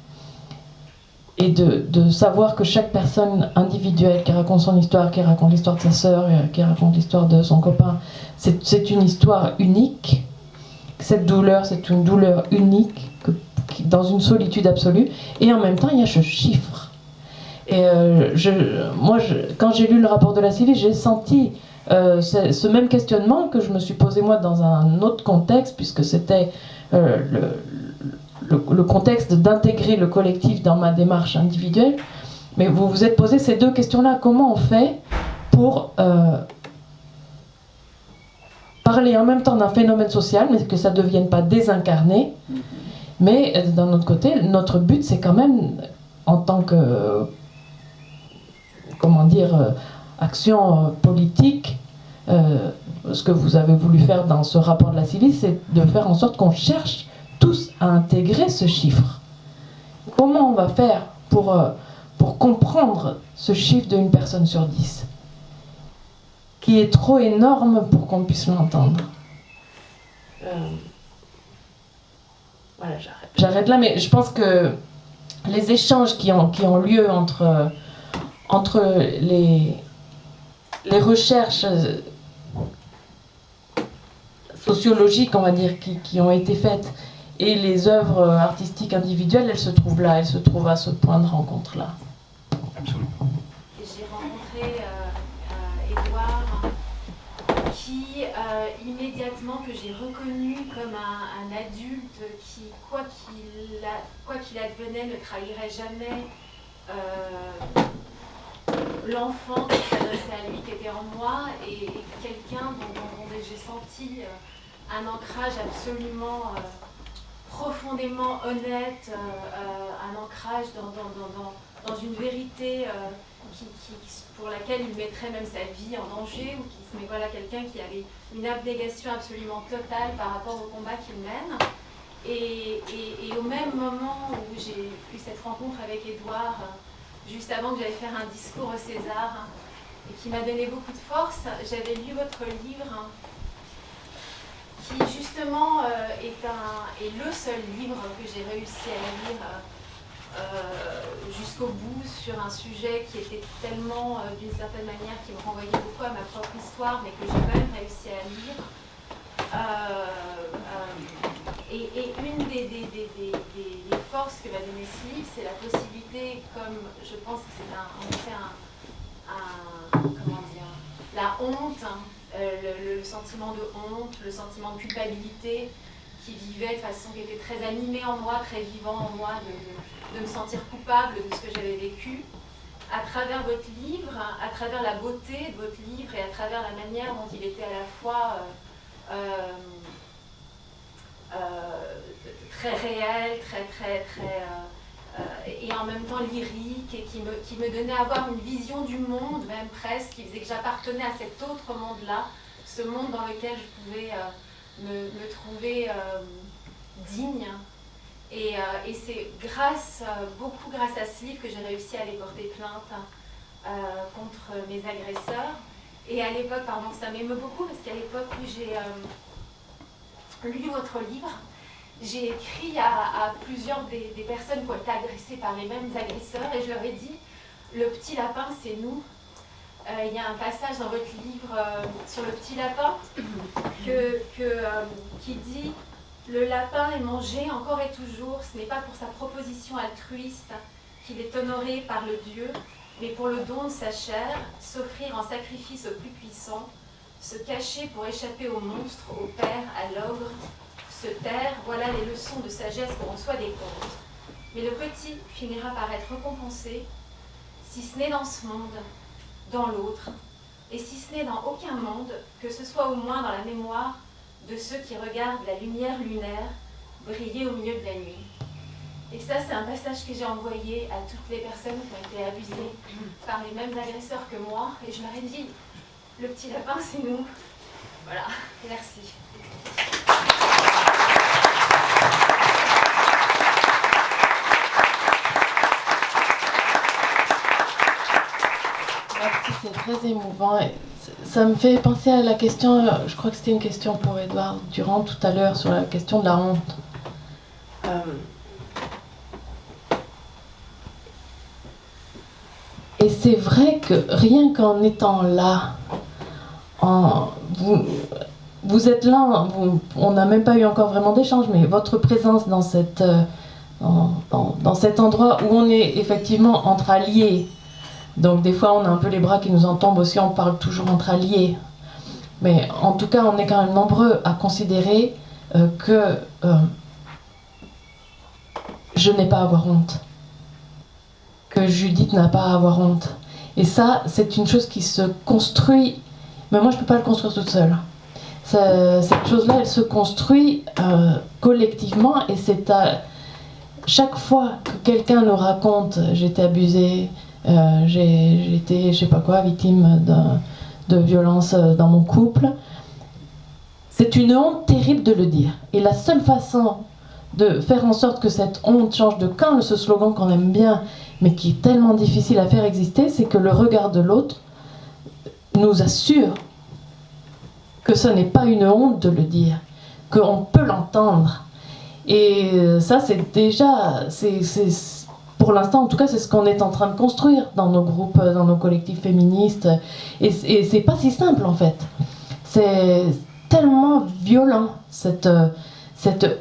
Et de savoir que chaque personne individuelle qui raconte son histoire, qui raconte l'histoire de sa sœur, qui raconte l'histoire de son copain, c'est une histoire unique. Cette douleur, c'est une douleur unique, dans une solitude absolue. Et en même temps, il y a ce chiffre. Et quand j'ai lu le rapport de la Civise, j'ai senti ce même questionnement que je me suis posé moi dans un autre contexte, puisque c'était le contexte d'intégrer le collectif dans ma démarche individuelle. Mais vous vous êtes posé ces deux questions-là. Comment on fait pour parler en même temps d'un phénomène social, mais que ça ne devienne pas désincarné. Mais d'un autre côté, notre but, c'est quand même, en tant que, action politique, ce que vous avez voulu faire dans ce rapport de la Civise, c'est de faire en sorte qu'on cherche tous à intégrer ce chiffre. Comment on va faire pour comprendre ce chiffre d'une personne sur 10 qui est trop énorme pour qu'on puisse l'entendre. Voilà, j'arrête là, mais je pense que les échanges qui ont lieu entre les recherches sociologiques, on va dire, qui ont été faites, et les œuvres artistiques individuelles, elles se trouvent là, elles se trouvent à ce point de rencontre-là. Absolument. J'ai rencontré Édouard, qui immédiatement que j'ai reconnu comme un adulte qui, quoi qu'il advenait, ne trahirait jamais l'enfant qui s'adressait à lui, qui était en moi, et quelqu'un dont j'ai senti un ancrage absolument profondément honnête, un ancrage dans une vérité pour laquelle il mettrait même sa vie en danger, mais voilà, quelqu'un qui avait une abnégation absolument totale par rapport au combat qu'il mène. Et au même moment où j'ai eu cette rencontre avec Édouard, juste avant que j'aille faire un discours au César, et qui m'a donné beaucoup de force, j'avais lu votre livre, qui justement est le seul livre que j'ai réussi à lire jusqu'au bout sur un sujet qui était tellement, d'une certaine manière, qui me renvoyait beaucoup à ma propre histoire, mais que j'ai quand même réussi à lire. Et une des forces que va donner ce livre, c'est la possibilité, comme je pense que c'est en effet comment dire, la honte, le sentiment de honte, le sentiment de culpabilité qui vivait de façon qui était très animée en moi, très vivant en moi, de me sentir coupable de ce que j'avais vécu. À travers votre livre, à travers la beauté de votre livre et à travers la manière dont il était à la fois très réel, et en même temps lyrique, et qui me donnait à avoir une vision du monde, même presque, qui faisait que j'appartenais à cet autre monde-là, ce monde dans lequel je pouvais me trouver digne. Et c'est beaucoup grâce à ce livre que j'ai réussi à aller porter plainte contre mes agresseurs. Et à l'époque, pardon, ça m'émeut beaucoup, parce qu'à l'époque où j'ai lu votre livre, j'ai écrit à plusieurs des personnes qui ont été agressées par les mêmes agresseurs, et je leur ai dit, le petit lapin, c'est nous. Il y a un passage dans votre livre sur le petit lapin qui dit « Le lapin est mangé encore et toujours, ce n'est pas pour sa proposition altruiste qu'il est honoré par le Dieu, mais pour le don de sa chair, s'offrir en sacrifice au plus puissant, se cacher pour échapper au monstre, au père, à l'ogre, se taire, voilà les leçons de sagesse qu'on reçoit des contes. Mais le petit finira par être récompensé, si ce n'est dans ce monde, dans l'autre, et si ce n'est dans aucun monde, que ce soit au moins dans la mémoire de ceux qui regardent la lumière lunaire briller au milieu de la nuit. » Et ça, c'est un passage que j'ai envoyé à toutes les personnes qui ont été abusées par les mêmes agresseurs que moi, et je leur ai dit, le petit lapin, c'est nous. Voilà, merci. Merci, c'est très émouvant. Ça me fait penser à la question, je crois que c'était une question pour Édouard Durand tout à l'heure, sur la question de la honte. Et c'est vrai que rien qu'en étant là, vous êtes là, on n'a même pas eu encore vraiment d'échange, mais votre présence dans cet endroit où on est effectivement entre alliés, donc des fois on a un peu les bras qui nous en tombent aussi, on parle toujours entre alliés, mais en tout cas on est quand même nombreux à considérer que je n'ai pas à avoir honte, que Judith n'a pas à avoir honte. Et ça, c'est une chose qui se construit, mais moi je ne peux pas le construire toute seule. Cette chose-là, elle se construit collectivement, et c'est à chaque fois que quelqu'un nous raconte « j'ai été abusée, j'ai été, je sais pas quoi, victime de violence dans mon couple », c'est une honte terrible de le dire. Et la seule façon de faire en sorte que cette honte change de camp, ce slogan qu'on aime bien, mais qui est tellement difficile à faire exister, c'est que le regard de l'autre nous assure que ce n'est pas une honte de le dire, qu'on peut l'entendre. Et ça, c'est déjà, pour l'instant, en tout cas, c'est ce qu'on est en train de construire dans nos groupes, dans nos collectifs féministes. Et c'est pas si simple, en fait. C'est tellement violent, cette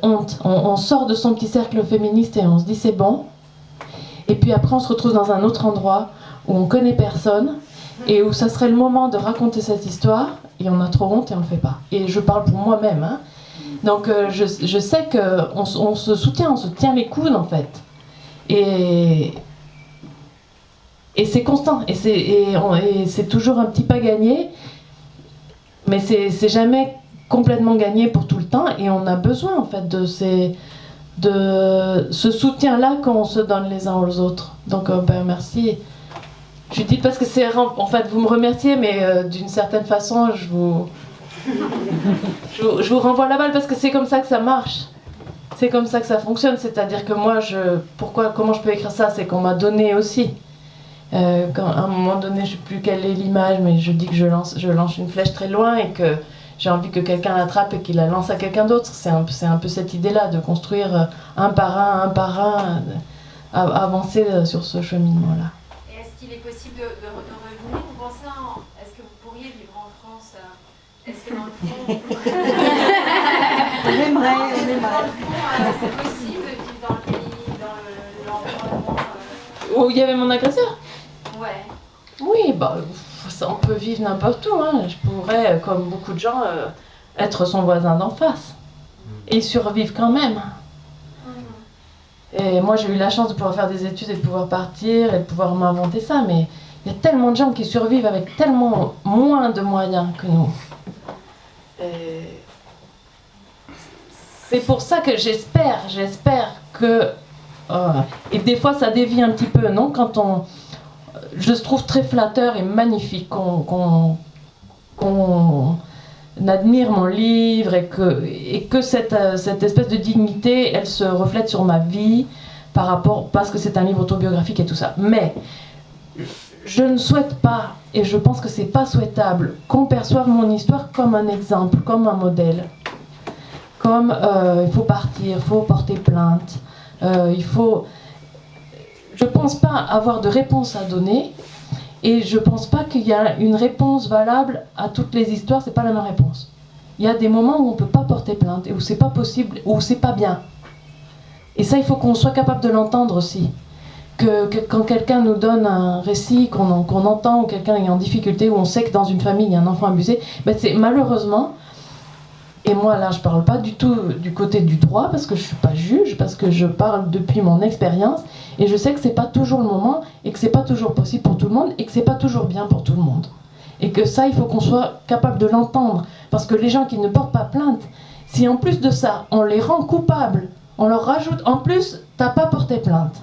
honte. On sort de son petit cercle féministe et on se dit c'est bon. Et puis après, on se retrouve dans un autre endroit où on connaît personne et où ça serait le moment de raconter cette histoire et on a trop honte et on le fait pas. Et je parle pour moi-même, hein. Donc je sais qu'on se soutient, on se tient les coudes en fait. Et c'est constant, et c'est toujours un petit pas gagné, mais c'est jamais complètement gagné pour tout le temps, et on a besoin en fait de ce soutien-là qu'on se donne les uns aux autres. Donc merci. Je dis parce que c'est en fait vous me remerciez, mais d'une certaine façon je vous renvoie la balle parce que c'est comme ça que ça marche. C'est comme ça que ça fonctionne, c'est-à-dire que moi, comment je peux écrire ça, c'est qu'on m'a donné aussi. Quand, à un moment donné, je ne sais plus quelle est l'image, mais je dis que je lance une flèche très loin et que j'ai envie que quelqu'un l'attrape et qu'il la lance à quelqu'un d'autre. C'est un peu cette idée-là, de construire un par un, avancer sur ce cheminement-là. Et est-ce qu'il est possible de revenir? Vous pensez est-ce que vous pourriez vivre en France? Est-ce que dans le fond... On aimerait. C'est possible de vivre dans le pays, dans l'environnement Où il y avait mon agresseur? Ouais. Oui, on peut vivre n'importe où. Hein. Je pourrais, comme beaucoup de gens, être son voisin d'en face. Et survivre quand même. Et moi, j'ai eu la chance de pouvoir faire des études et de pouvoir partir et de pouvoir m'inventer ça. Mais il y a tellement de gens qui survivent avec tellement moins de moyens que nous. Et c'est pour ça que j'espère que... et des fois, ça dévie un petit peu, non? Je trouve très flatteur et magnifique qu'on admire mon livre et que cette espèce de dignité, elle se reflète sur ma vie parce que c'est un livre autobiographique et tout ça. Mais je ne souhaite pas, et je pense que c'est pas souhaitable, qu'on perçoive mon histoire comme un exemple, comme un modèle. Comme il faut partir, il faut porter plainte, Je pense pas avoir de réponse à donner, et je pense pas qu'il y a une réponse valable à toutes les histoires, c'est pas la même réponse. Il y a des moments où on peut pas porter plainte, et où c'est pas possible, où c'est pas bien. Et ça, il faut qu'on soit capable de l'entendre aussi. Que quand quelqu'un nous donne un récit qu'on entend, ou quelqu'un est en difficulté, ou on sait que dans une famille il y a un enfant abusé, c'est malheureusement, et moi là je parle pas du tout du côté du droit parce que je suis pas juge, parce que je parle depuis mon expérience, et je sais que c'est pas toujours le moment, et que c'est pas toujours possible pour tout le monde, et que c'est pas toujours bien pour tout le monde. Et que ça, il faut qu'on soit capable de l'entendre, parce que les gens qui ne portent pas plainte, si en plus de ça on les rend coupables, on leur rajoute en plus t'as pas porté plainte,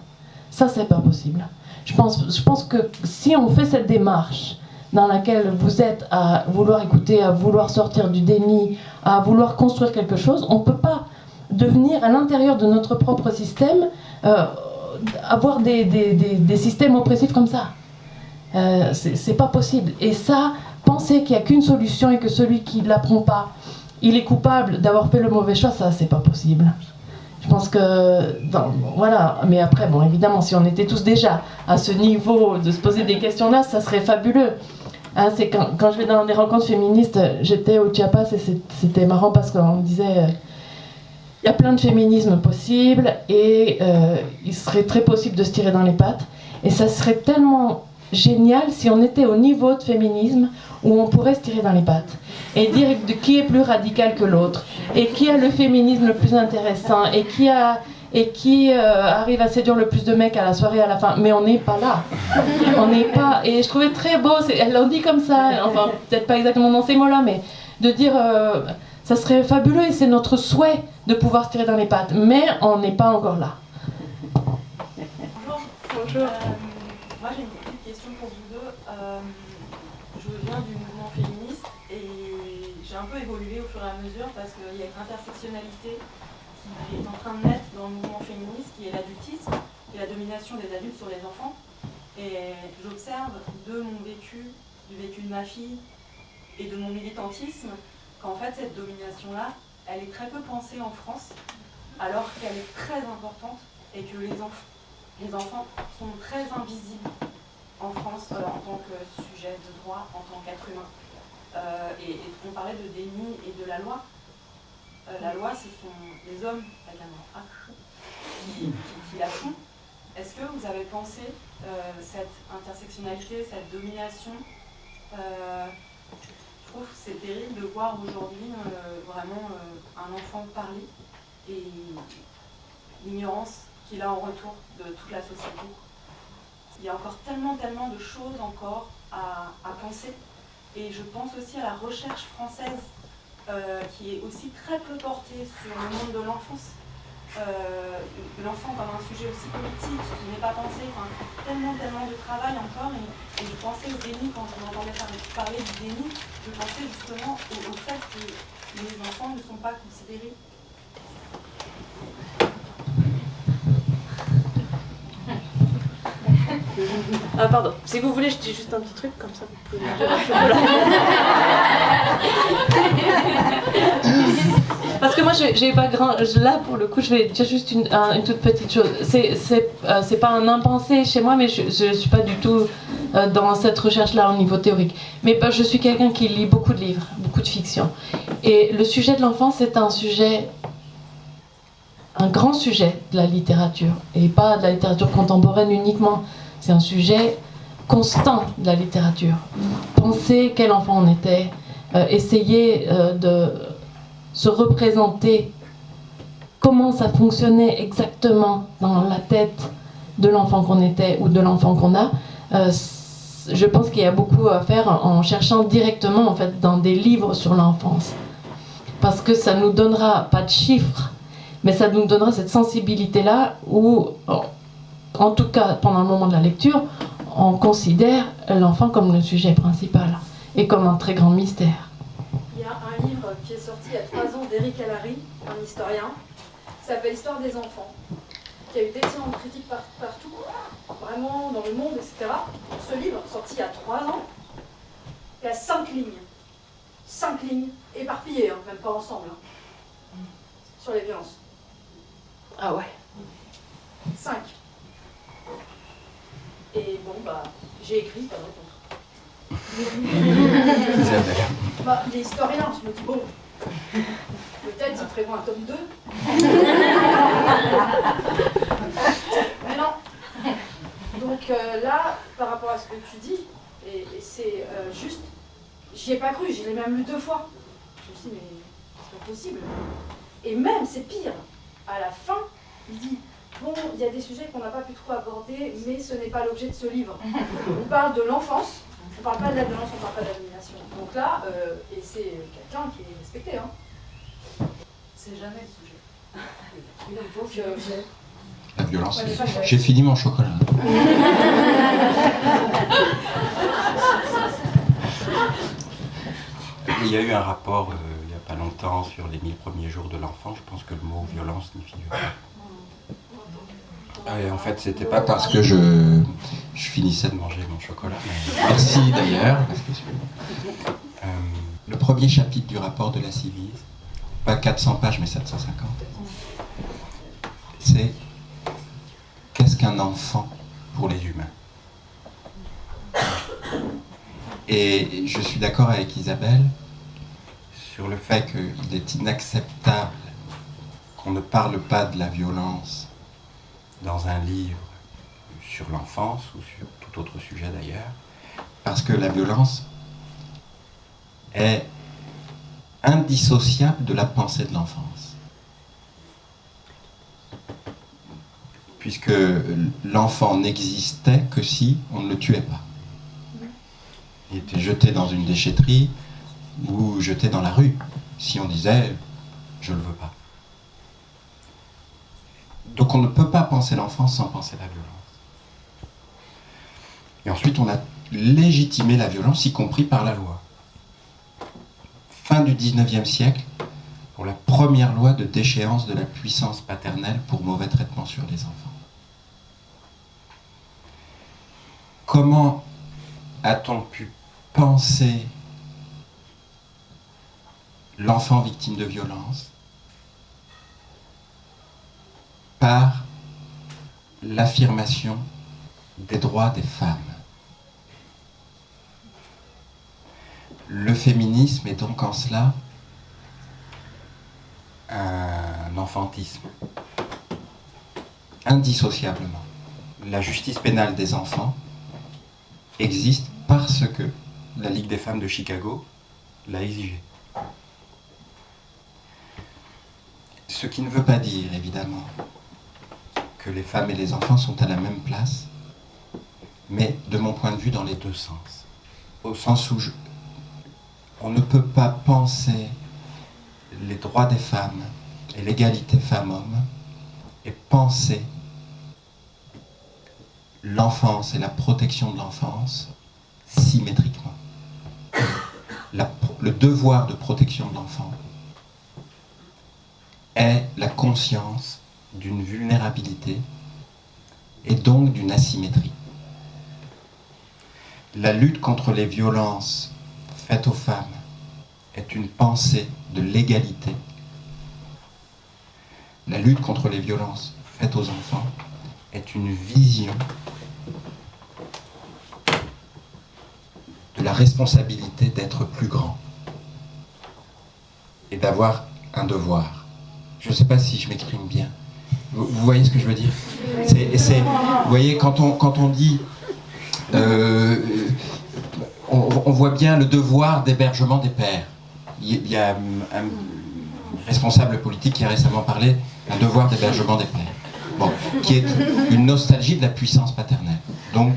ça c'est pas possible. Je pense que si on fait cette démarche dans laquelle vous êtes à vouloir écouter, à vouloir sortir du déni, à vouloir construire quelque chose, on ne peut pas devenir à l'intérieur de notre propre système, avoir des systèmes oppressifs comme ça. C'est pas possible. Et ça, penser qu'il n'y a qu'une solution et que celui qui ne l'apprend pas, il est coupable d'avoir fait le mauvais choix, ça c'est pas possible. Je pense que, voilà, mais après, bon, évidemment, si on était tous déjà à ce niveau de se poser des questions-là, ça serait fabuleux. Hein, c'est quand je vais dans des rencontres féministes, j'étais au Chiapas et c'était marrant parce qu'on me disait, il y a plein de féminismes possibles et il serait très possible de se tirer dans les pattes. Et ça serait tellement génial si on était au niveau de féminisme où on pourrait se tirer dans les pattes et dire de qui est plus radical que l'autre et qui a le féminisme le plus intéressant et qui arrive à séduire le plus de mecs à la soirée à la fin. Mais on n'est pas là. On n'est pas. Et je trouvais très beau, elle l'ont dit comme ça, enfin peut-être pas exactement dans ces mots-là, mais de dire ça serait fabuleux et c'est notre souhait de pouvoir se tirer dans les pattes. Mais on n'est pas encore là. Bonjour. Moi j'ai une petite question pour vous deux. Je viens du mouvement féministe et j'ai un peu évolué au fur et à mesure parce qu'il y a une intersectionnalité qui est en train de naître dans le mouvement féministe, qui est l'adultisme et la domination des adultes sur les enfants. Et j'observe de mon vécu, du vécu de ma fille et de mon militantisme, qu'en fait cette domination-là, elle est très peu pensée en France, alors qu'elle est très importante et que les les enfants sont très invisibles en France en tant que sujet de droit, en tant qu'être humain. Et on parlait de déni et de la loi. La loi, ce sont les hommes avec un enfant qui la font. Est-ce que vous avez pensé cette intersectionnalité, cette domination Je trouve que c'est terrible de voir aujourd'hui vraiment un enfant parler et l'ignorance qu'il a en retour de toute la société. Il y a encore tellement de choses encore à penser. Et je pense aussi à la recherche française qui est aussi très peu portée sur le monde de l'enfance. L'enfant comme un sujet aussi politique qui n'est pas pensé, tellement de travail encore. Et je pensais au déni, quand je m'entendais parler du déni, je pensais justement au fait que les enfants ne sont pas considérés. Ah pardon, si vous voulez je dis juste un petit truc comme ça vous pouvez manger votre chocolat. Parce que moi j'ai pas grand, là pour le coup je vais dire juste une toute petite chose. C'est pas un impensé chez moi mais je suis pas du tout dans cette recherche là au niveau théorique. Mais je suis quelqu'un qui lit beaucoup de livres, beaucoup de fiction. Et le sujet de l'enfance c'est un grand sujet de la littérature et pas de la littérature contemporaine uniquement. C'est un sujet constant de la littérature. Penser quel enfant on était, essayer de se représenter comment ça fonctionnait exactement dans la tête de l'enfant qu'on était ou de l'enfant qu'on a. Je pense qu'il y a beaucoup à faire en cherchant directement en fait, dans des livres sur l'enfance. Parce que ça nous donnera, pas de chiffres, mais ça nous donnera cette sensibilité-là où... En tout cas, pendant le moment de la lecture, on considère l'enfant comme le sujet principal et comme un très grand mystère. Il y a un livre qui est sorti il y a 3 ans d'Éric Allary, un historien, qui s'appelle Histoire des enfants, qui a eu d'excellentes critiques partout, vraiment dans le monde, etc. Ce livre, sorti il y a 3 ans, il y a 5 lignes. 5 lignes, éparpillées, même pas ensemble, sur les violences. Ah ouais. 5. Et bon, j'ai écrit, pas de réponse. Les historiens, je me dis, bon, peut-être ils prévoient un tome 2. Mais non. Donc là, par rapport à ce que tu dis, et c'est juste, j'y ai pas cru, je l'ai même lu 2 fois. Je me suis dit, mais c'est pas possible. Et même, c'est pire, à la fin, il dit, bon, il y a des sujets qu'on n'a pas pu trop aborder, mais ce n'est pas l'objet de ce livre. On parle de l'enfance, on ne parle pas de la violence, on ne parle pas de la domination. Donc là, et c'est quelqu'un qui est respecté, hein. C'est jamais le sujet. Donc, la violence. J'ai fini mon chocolat. Il y a eu un rapport il n'y a pas longtemps sur les 1000 premiers jours de l'enfant. Je pense que le mot violence n'y figure pas. Et en fait, c'était pas parce que je finissais de manger mon chocolat. Mais merci d'ailleurs. Le premier chapitre du rapport de la Civise, pas 400 pages mais 750, c'est qu'est-ce qu'un enfant pour les humains? Et je suis d'accord avec Isabelle sur le fait qu'il est inacceptable qu'on ne parle pas de la violence dans un livre sur l'enfance ou sur tout autre sujet d'ailleurs, parce que la violence est indissociable de la pensée de l'enfance. Puisque l'enfant n'existait que si on ne le tuait pas. Il était jeté dans une déchetterie ou jeté dans la rue, si on disait « je ne le veux pas ». Donc on ne peut pas penser l'enfance sans penser la violence. Et ensuite on a légitimé la violence, y compris par la loi. Fin du 19e siècle, pour la première loi de déchéance de la puissance paternelle pour mauvais traitement sur les enfants. Comment a-t-on pu penser l'enfant victime de violence par l'affirmation des droits des femmes. Le féminisme est donc en cela un enfantisme, indissociablement. La justice pénale des enfants existe parce que la Ligue des femmes de Chicago l'a exigé. Ce qui ne veut pas dire, évidemment, que les femmes et les enfants sont à la même place, mais de mon point de vue dans les deux sens. Au sens où on ne peut pas penser les droits des femmes et l'égalité femmes-hommes et penser l'enfance et la protection de l'enfance symétriquement. Le devoir de protection de l'enfant est la conscience d'une vulnérabilité et donc d'une asymétrie. La lutte contre les violences faites aux femmes est une pensée de l'égalité. La lutte contre les violences faites aux enfants est une vision de la responsabilité d'être plus grand et d'avoir un devoir. Je ne sais pas si je m'exprime bien. Vous voyez ce que je veux dire ? Vous voyez, quand on dit... on voit bien le devoir d'hébergement des pères. Il y a un responsable politique qui a récemment parlé d'un devoir d'hébergement des pères. Bon, qui est une nostalgie de la puissance paternelle, donc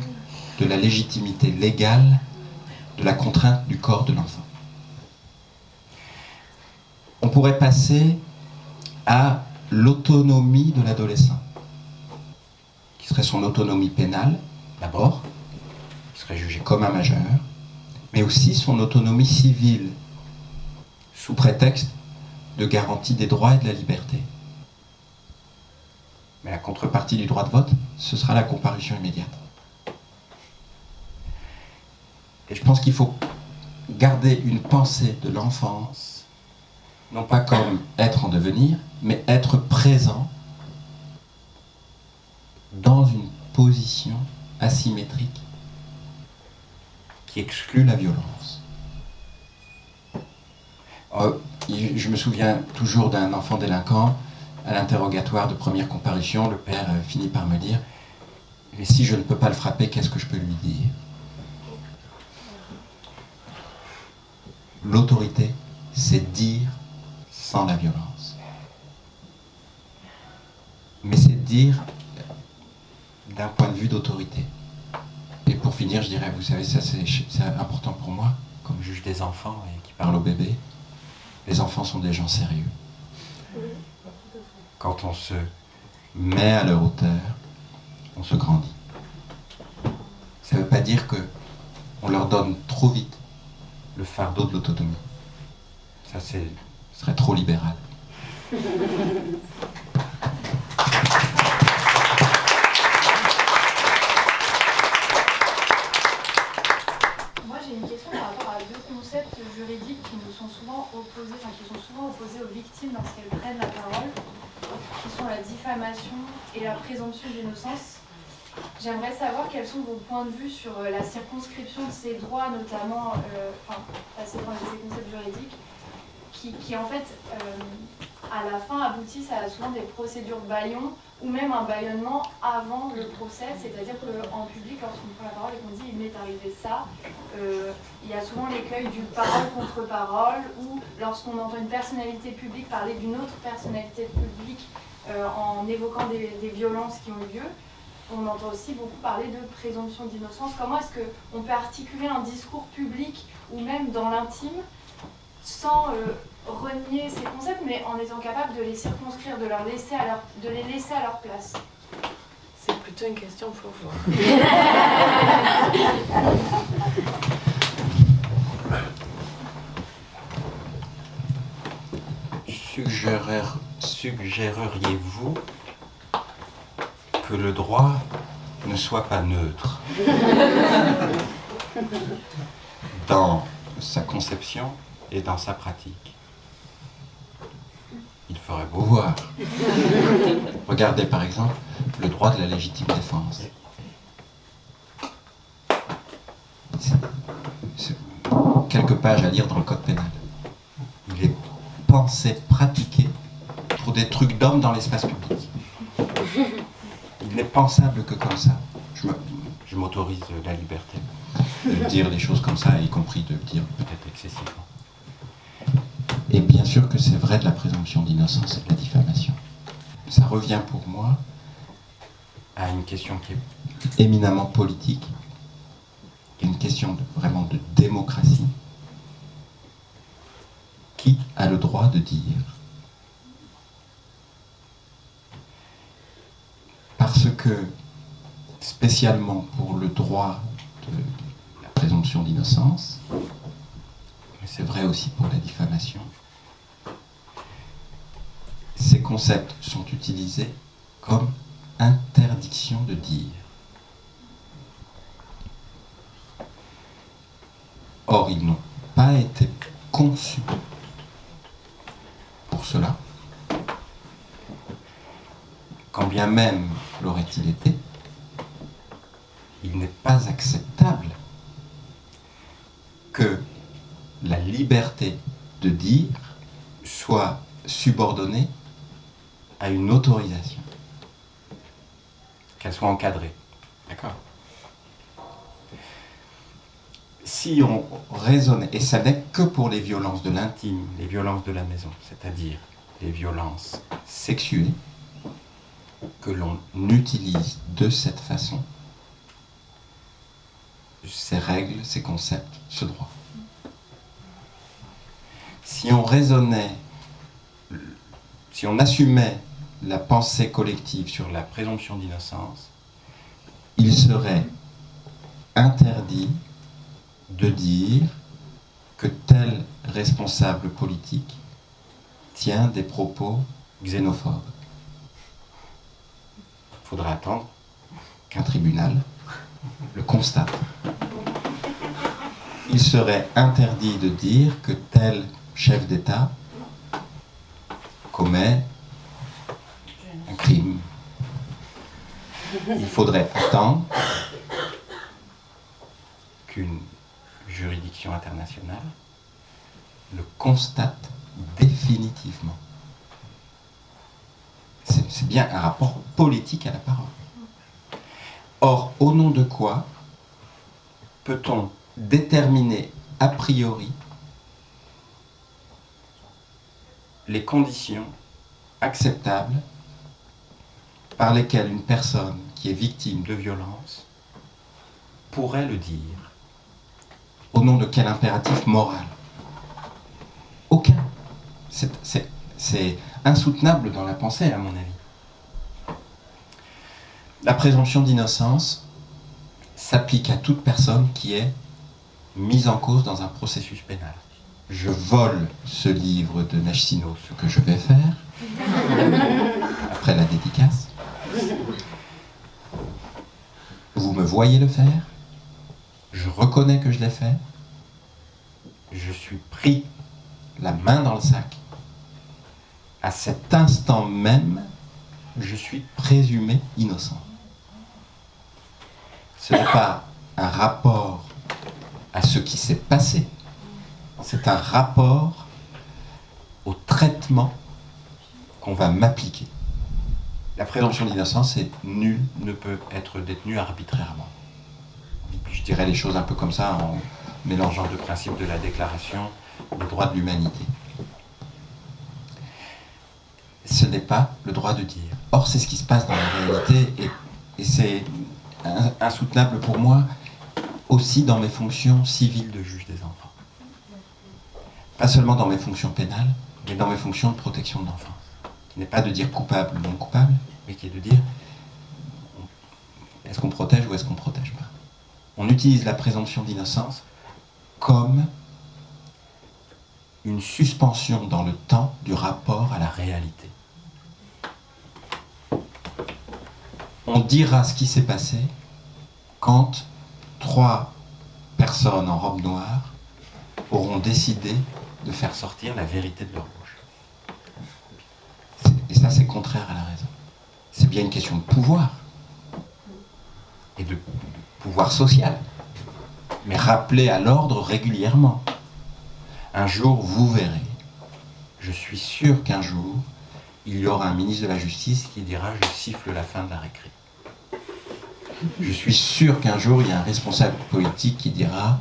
de la légitimité légale de la contrainte du corps de l'enfant. On pourrait passer à l'autonomie de l'adolescent, qui serait son autonomie pénale, d'abord, qui serait jugé comme un majeur, mais aussi son autonomie civile, sous prétexte de garantie des droits et de la liberté. Mais la contrepartie du droit de vote, ce sera la comparution immédiate. Et je pense qu'il faut garder une pensée de l'enfance, non pas comme être en devenir, mais être présent dans une position asymétrique qui exclut la violence. Je me souviens toujours d'un enfant délinquant, à l'interrogatoire de première comparution, le père finit par me dire « Mais si je ne peux pas le frapper, qu'est-ce que je peux lui dire ?» L'autorité, c'est dire sans la violence. Mais c'est dire d'un point de vue d'autorité. Et pour finir, je dirais, vous savez, ça c'est important pour moi, comme juge des enfants et qui parle aux bébés. Les enfants sont des gens sérieux. Quand on se met à leur hauteur, on se grandit. Ça ne veut pas dire qu'on leur donne trop vite le fardeau de l'autonomie. Ça, serait trop libéral. Moi, j'ai une question par rapport à deux concepts juridiques qui nous sont souvent opposés, qui sont souvent opposés aux victimes lorsqu'elles prennent la parole, qui sont la diffamation et la présomption d'innocence. J'aimerais savoir quels sont vos points de vue sur la circonscription de ces droits, notamment, passer dans ces concepts juridiques, qui en fait, à la fin, aboutissent à souvent des procédures bâillons, ou même un bâillonnement avant le procès, c'est-à-dire qu'en public, lorsqu'on prend la parole et qu'on dit « il m'est arrivé ça », il y a souvent l'écueil du parole contre parole, ou lorsqu'on entend une personnalité publique parler d'une autre personnalité publique en évoquant des violences qui ont eu lieu. On entend aussi beaucoup parler de présomption d'innocence. Comment est-ce qu'on peut articuler un discours public ou même dans l'intime sans renier ces concepts, mais en étant capable de les circonscrire, de les laisser à leur place? C'est plutôt une question pour vous. Suggéreriez-vous que le droit ne soit pas neutre dans sa conception et dans sa pratique? Il ferait beau voir. Regardez par exemple le droit de la légitime défense. C'est quelques pages à lire dans le code pénal. Il est pensé, pratiqué pour des trucs d'hommes dans l'espace public. Il n'est pensable que comme ça. Je m'autorise la liberté de dire les choses comme ça, y compris de le dire peut-être excessivement. Et bien sûr que c'est vrai de la présomption d'innocence et de la diffamation. Ça revient pour moi à une question qui est éminemment politique, qui est une question vraiment de démocratie. Qui a le droit de dire? Parce que, spécialement pour le droit de la présomption d'innocence, mais c'est vrai aussi pour la diffamation, ces concepts sont utilisés comme interdiction de dire. Or, ils n'ont pas été conçus pour cela, quand bien même l'aurait-il été. Il n'est pas acceptable que la liberté de dire soit subordonnée à une autorisation, qu'elle soit encadrée. D'accord ? Si on raisonne, et ça n'est que pour les violences de l'intime, les violences de la maison, c'est-à-dire les violences sexuées, que l'on utilise de cette façon ces règles, ces concepts, ce droit. Si on raisonnait, si on assumait la pensée collective sur la présomption d'innocence, il serait interdit de dire que tel responsable politique tient des propos xénophobes. Il faudra attendre qu'un tribunal le constate. Il serait interdit de dire que tel chef d'État commet un crime. Il faudrait attendre qu'une juridiction internationale le constate définitivement. C'est bien un rapport politique à la parole. Or, au nom de quoi peut-on déterminer a priori les conditions acceptables par lesquelles une personne qui est victime de violence pourrait le dire? Au nom de quel impératif moral? Aucun. C'est insoutenable dans la pensée, à mon avis. La présomption d'innocence s'applique à toute personne qui est mise en cause dans un processus pénal. Je vole ce livre de Nachsino, ce que je vais faire, après la dédicace. Vous me voyez le faire, je reconnais que je l'ai fait, je suis pris la main dans le sac. À cet instant même, je suis présumé innocent. Ce n'est pas un rapport à ce qui s'est passé, c'est un rapport au traitement qu'on va m'appliquer. La présomption d'innocence, c'est nul ne peut être détenu arbitrairement. Je dirais les choses un peu comme ça en mélangeant deux principes de la Déclaration des droits de l'humanité. Ce n'est pas le droit de dire. Or, c'est ce qui se passe dans la réalité et c'est insoutenable pour moi aussi dans mes fonctions civiles de juge des enfants. Pas seulement dans mes fonctions pénales, mais dans mes fonctions de protection de l'enfance. Qui n'est pas de dire coupable ou non coupable, mais qui est de dire est-ce qu'on protège ou est-ce qu'on ne protège pas. On utilise la présomption d'innocence comme une suspension dans le temps du rapport à la réalité. On dira ce qui s'est passé quand 3 personnes en robe noire auront décidé de faire sortir la vérité de leur bouche. Et ça, c'est contraire à la raison. C'est bien une question de pouvoir, et de pouvoir social, mais rappelé à l'ordre régulièrement. Un jour, vous verrez, je suis sûr qu'un jour, il y aura un ministre de la Justice qui dira « je siffle la fin de la récré ». Je suis sûr qu'un jour, il y a un responsable politique qui dira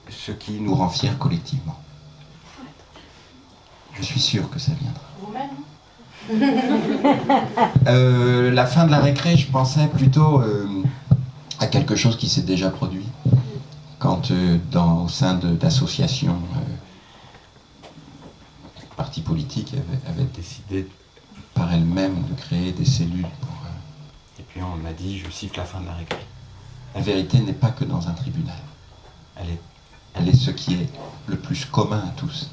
ce qui nous rend fiers collectivement. Je suis sûr que ça viendra. Vous-même. La fin de la récré, je pensais plutôt à quelque chose qui s'est déjà produit. Quand au sein d'associations, partis politiques avaient décidé par elles-mêmes de créer des cellules et puis on m'a dit, je siffle la fin de la récré. La vérité n'est pas que dans un tribunal. Elle est ce qui est le plus commun à tous.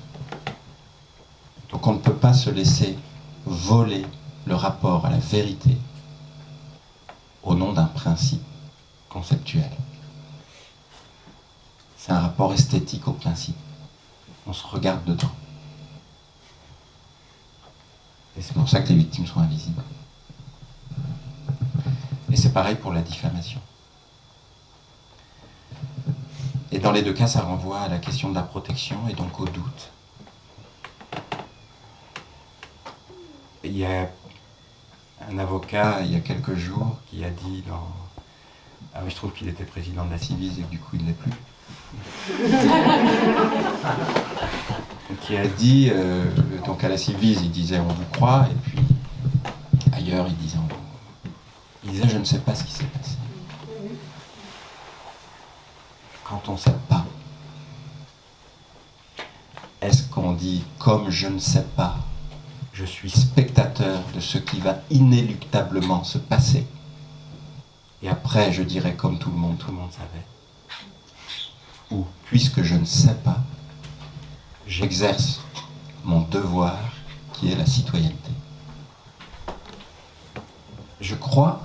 Donc on ne peut pas se laisser voler le rapport à la vérité au nom d'un principe conceptuel. C'est un rapport esthétique au principe. On se regarde dedans. Et c'est pour ça que les victimes sont invisibles. Et c'est pareil pour la diffamation. Et dans les deux cas, ça renvoie à la question de la protection et donc au doute. Il y a un avocat, il y a quelques jours, qui a dit dans... Ah oui, je trouve qu'il était président de la Civis et que du coup il ne l'est plus. Qui a dit, donc à la Civis, il disait on vous croit, et puis ailleurs il disait je ne sais pas ce qui s'est passé. Quand on ne sait pas, est-ce qu'on dit comme je ne sais pas, je suis spectateur de ce qui va inéluctablement se passer, et après je dirais comme tout le monde savait, ou puisque je ne sais pas, j'exerce mon devoir qui est la citoyenneté. Je crois,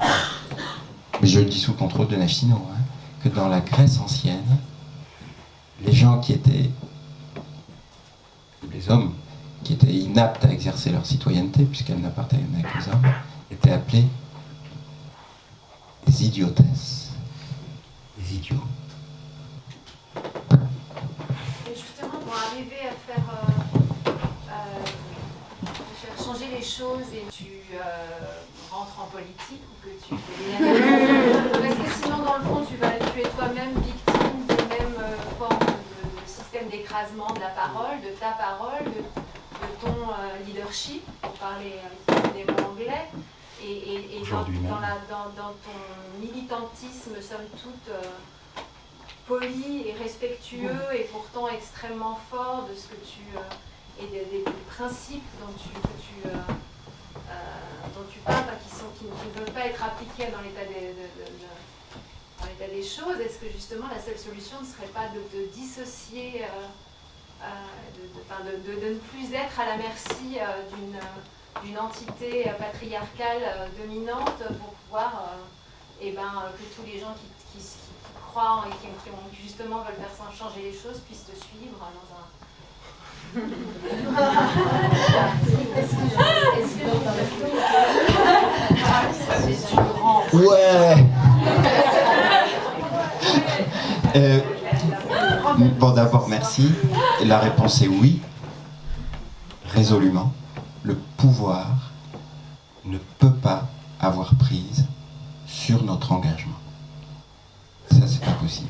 mais je le dis sous le contrôle de Nashino, que dans la Grèce ancienne, les gens qui étaient, les hommes qui étaient inaptes à exercer leur citoyenneté, puisqu'elle n'appartenait qu'aux hommes, étaient appelés des idiotesses, des idiots. Et justement, pour arriver à faire changer les choses et tu rentres en politique ou que tu fais parce que sinon, dans le fond, tu es toi-même victime des mêmes formes de système d'écrasement de la parole, de ta parole, de ton leadership, pour parler avec des mots anglais, et dans ton militantisme, somme toute, poli et respectueux, et pourtant extrêmement fort de ce que tu... et des principes dont tu parles, qui ne peuvent pas être appliqués dans l'état des choses. Est-ce que justement la seule solution ne serait pas de dissocier, de ne plus être à la merci d'une entité patriarcale dominante pour pouvoir que tous les gens qui croient et qui justement veulent faire changer les choses puissent te suivre dans un... Ouais. Bon, d'abord, merci. La réponse est oui, résolument. Le pouvoir ne peut pas avoir prise sur notre engagement. Ça, c'est pas possible.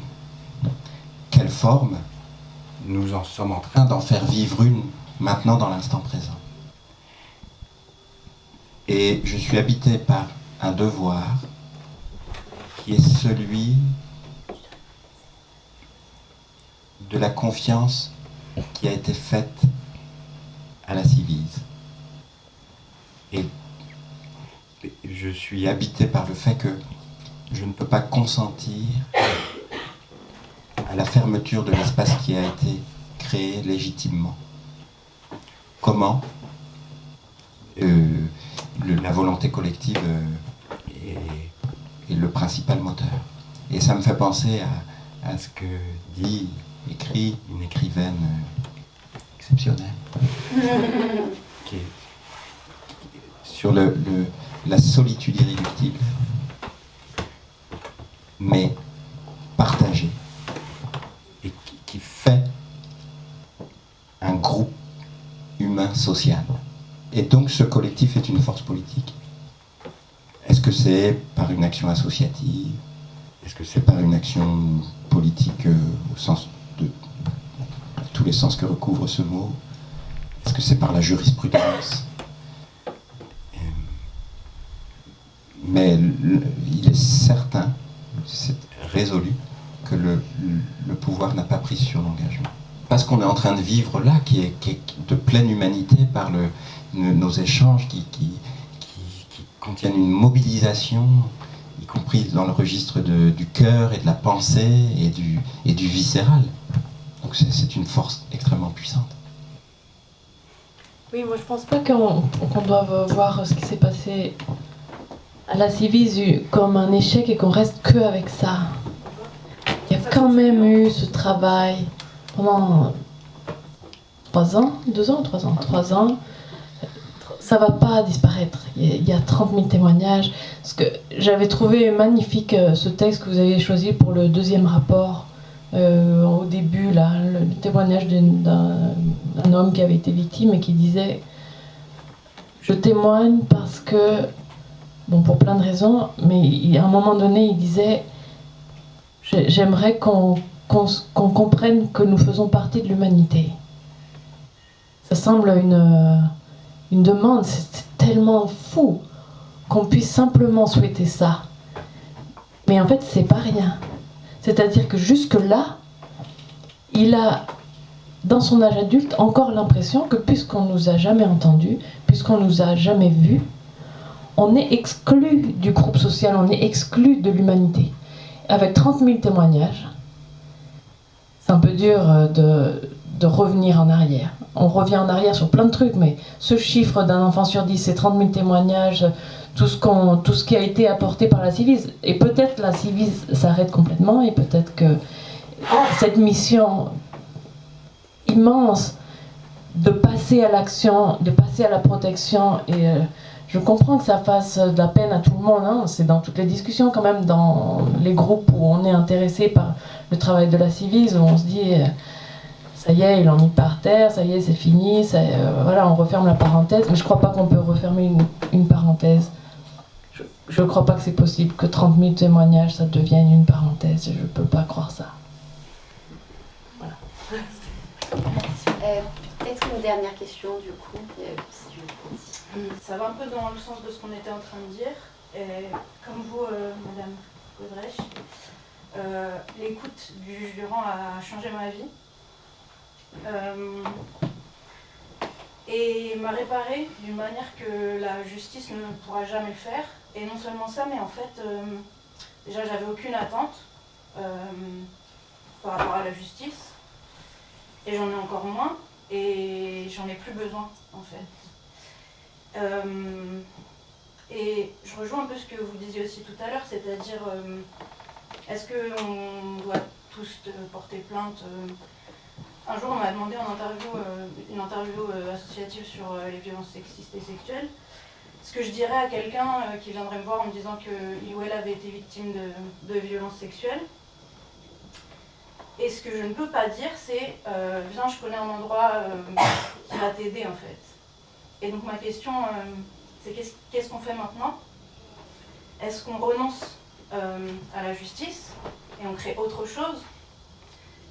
Quelle forme? Nous en sommes en train d'en faire vivre une maintenant dans l'instant présent. Et je suis habité par un devoir qui est celui de la confiance qui a été faite à la Civis. Et je suis habité par le fait que je ne peux pas consentir à la fermeture de l'espace qui a été créé légitimement. Comment la volonté collective est le principal moteur. Et ça me fait penser à ce que écrit une écrivaine exceptionnelle, qui est sur la solitude irréductible, mais partagée, et qui fait un groupe humain social. Et donc ce collectif est une force politique. Est-ce que c'est par une action associative? Est-ce que c'est par une action politique au sens de tous les sens que recouvre ce mot? Est-ce que c'est par la jurisprudence? Mais il est certain, c'est résolu, que le pouvoir n'a pas pris sur l'engagement. Parce qu'on est en train de vivre là, qui est de pleine humanité par nos échanges qui contiennent une mobilisation, y compris dans le registre du cœur et de la pensée et du viscéral. Donc c'est une force extrêmement puissante. Oui, moi je pense pas qu'on doive voir ce qui s'est passé à la Civis comme un échec et qu'on reste que avec ça. Il y a quand même eu ce travail pendant 3 ans, 2 ans ou 3 ans 3 ans. Ça va pas disparaître. Il y a 30 000 témoignages. Parce que j'avais trouvé magnifique ce texte que vous avez choisi pour le 2e rapport. Au début, là, le témoignage d'un homme qui avait été victime et qui disait « Je témoigne parce que, bon, pour plein de raisons, mais à un moment donné, il disait « J'aimerais qu'on comprenne que nous faisons partie de l'humanité. » Ça semble une demande, c'est tellement fou qu'on puisse simplement souhaiter ça. Mais en fait, c'est pas rien. C'est-à-dire que jusque-là, il a, dans son âge adulte, encore l'impression que puisqu'on nous a jamais entendus, puisqu'on nous a jamais vus, on est exclu du groupe social, on est exclu de l'humanité. Avec 30 000 témoignages, c'est un peu dur de revenir en arrière. On revient en arrière sur plein de trucs, mais ce chiffre d'un enfant sur 10, c'est 30 000 témoignages, tout ce qui a été apporté par la Civis. Et peut-être la Civis s'arrête complètement, et peut-être que cette mission immense de passer à l'action, de passer à la protection, et je comprends que ça fasse de la peine à tout le monde, hein. C'est dans toutes les discussions quand même, dans les groupes où on est intéressé par le travail de la Civis, où on se dit ça y est, il en mis par terre, ça y est, c'est fini, voilà, on referme la parenthèse, mais je crois pas qu'on peut refermer une parenthèse. Je crois pas que c'est possible que 30 000 témoignages, ça devienne une parenthèse, je peux pas croire ça. Voilà. Peut-être une dernière question du coup. Ça va un peu dans le sens de ce qu'on était en train de dire. Et comme vous, Madame Godrèche, l'écoute du juge Durand a changé ma vie. Et m'a réparé d'une manière que la justice ne pourra jamais le faire. Et non seulement ça, mais en fait, déjà j'avais aucune attente par rapport à la justice. Et j'en ai encore moins, et j'en ai plus besoin en fait. Et je rejoins un peu ce que vous disiez aussi tout à l'heure, c'est-à-dire est-ce qu'on doit tous porter plainte Un jour, on m'a demandé une interview associative sur les violences sexistes et sexuelles. Ce que je dirais à quelqu'un qui viendrait me voir en me disant qu'il ou elle avait été victime de violences sexuelles. Et ce que je ne peux pas dire, c'est viens, je connais un endroit qui va t'aider en fait. Et donc ma question, c'est qu'est-ce qu'on fait maintenant? Est-ce qu'on renonce à la justice et on crée autre chose?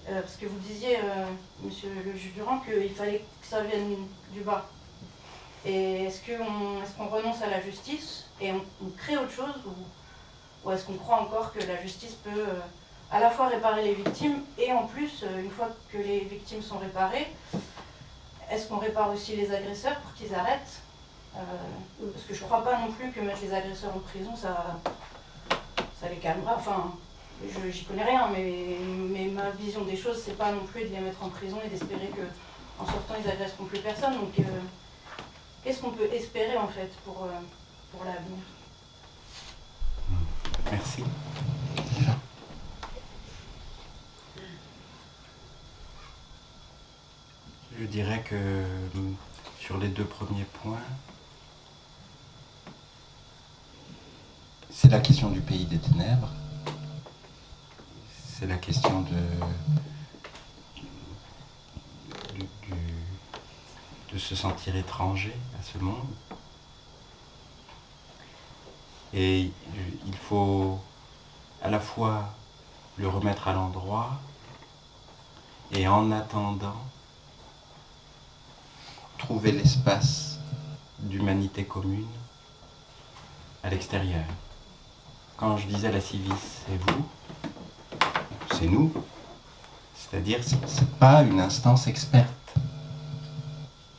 Parce que vous disiez, monsieur le juge Durand, qu'il fallait que ça vienne du bas. Et est-ce qu'on renonce à la justice et on crée autre chose, ou est-ce qu'on croit encore que la justice peut à la fois réparer les victimes et en plus, une fois que les victimes sont réparées, est-ce qu'on répare aussi les agresseurs pour qu'ils arrêtent? Parce que je ne crois pas non plus que mettre les agresseurs en prison, ça les calmera. Enfin, j'y connais rien, mais ma vision des choses, c'est pas non plus de les mettre en prison et d'espérer qu'en sortant, ils agresseront plus personne. Donc, qu'est-ce qu'on peut espérer en fait pour l'avenir? Merci. Je dirais que sur les 2 premiers points, C'est la question du pays des ténèbres. C'est la question de se sentir étranger à ce monde. Et il faut à la fois le remettre à l'endroit et en attendant trouver l'espace d'humanité commune à l'extérieur. Quand je disais la Civis, c'est vous, c'est nous, c'est-à-dire c'est pas une instance experte,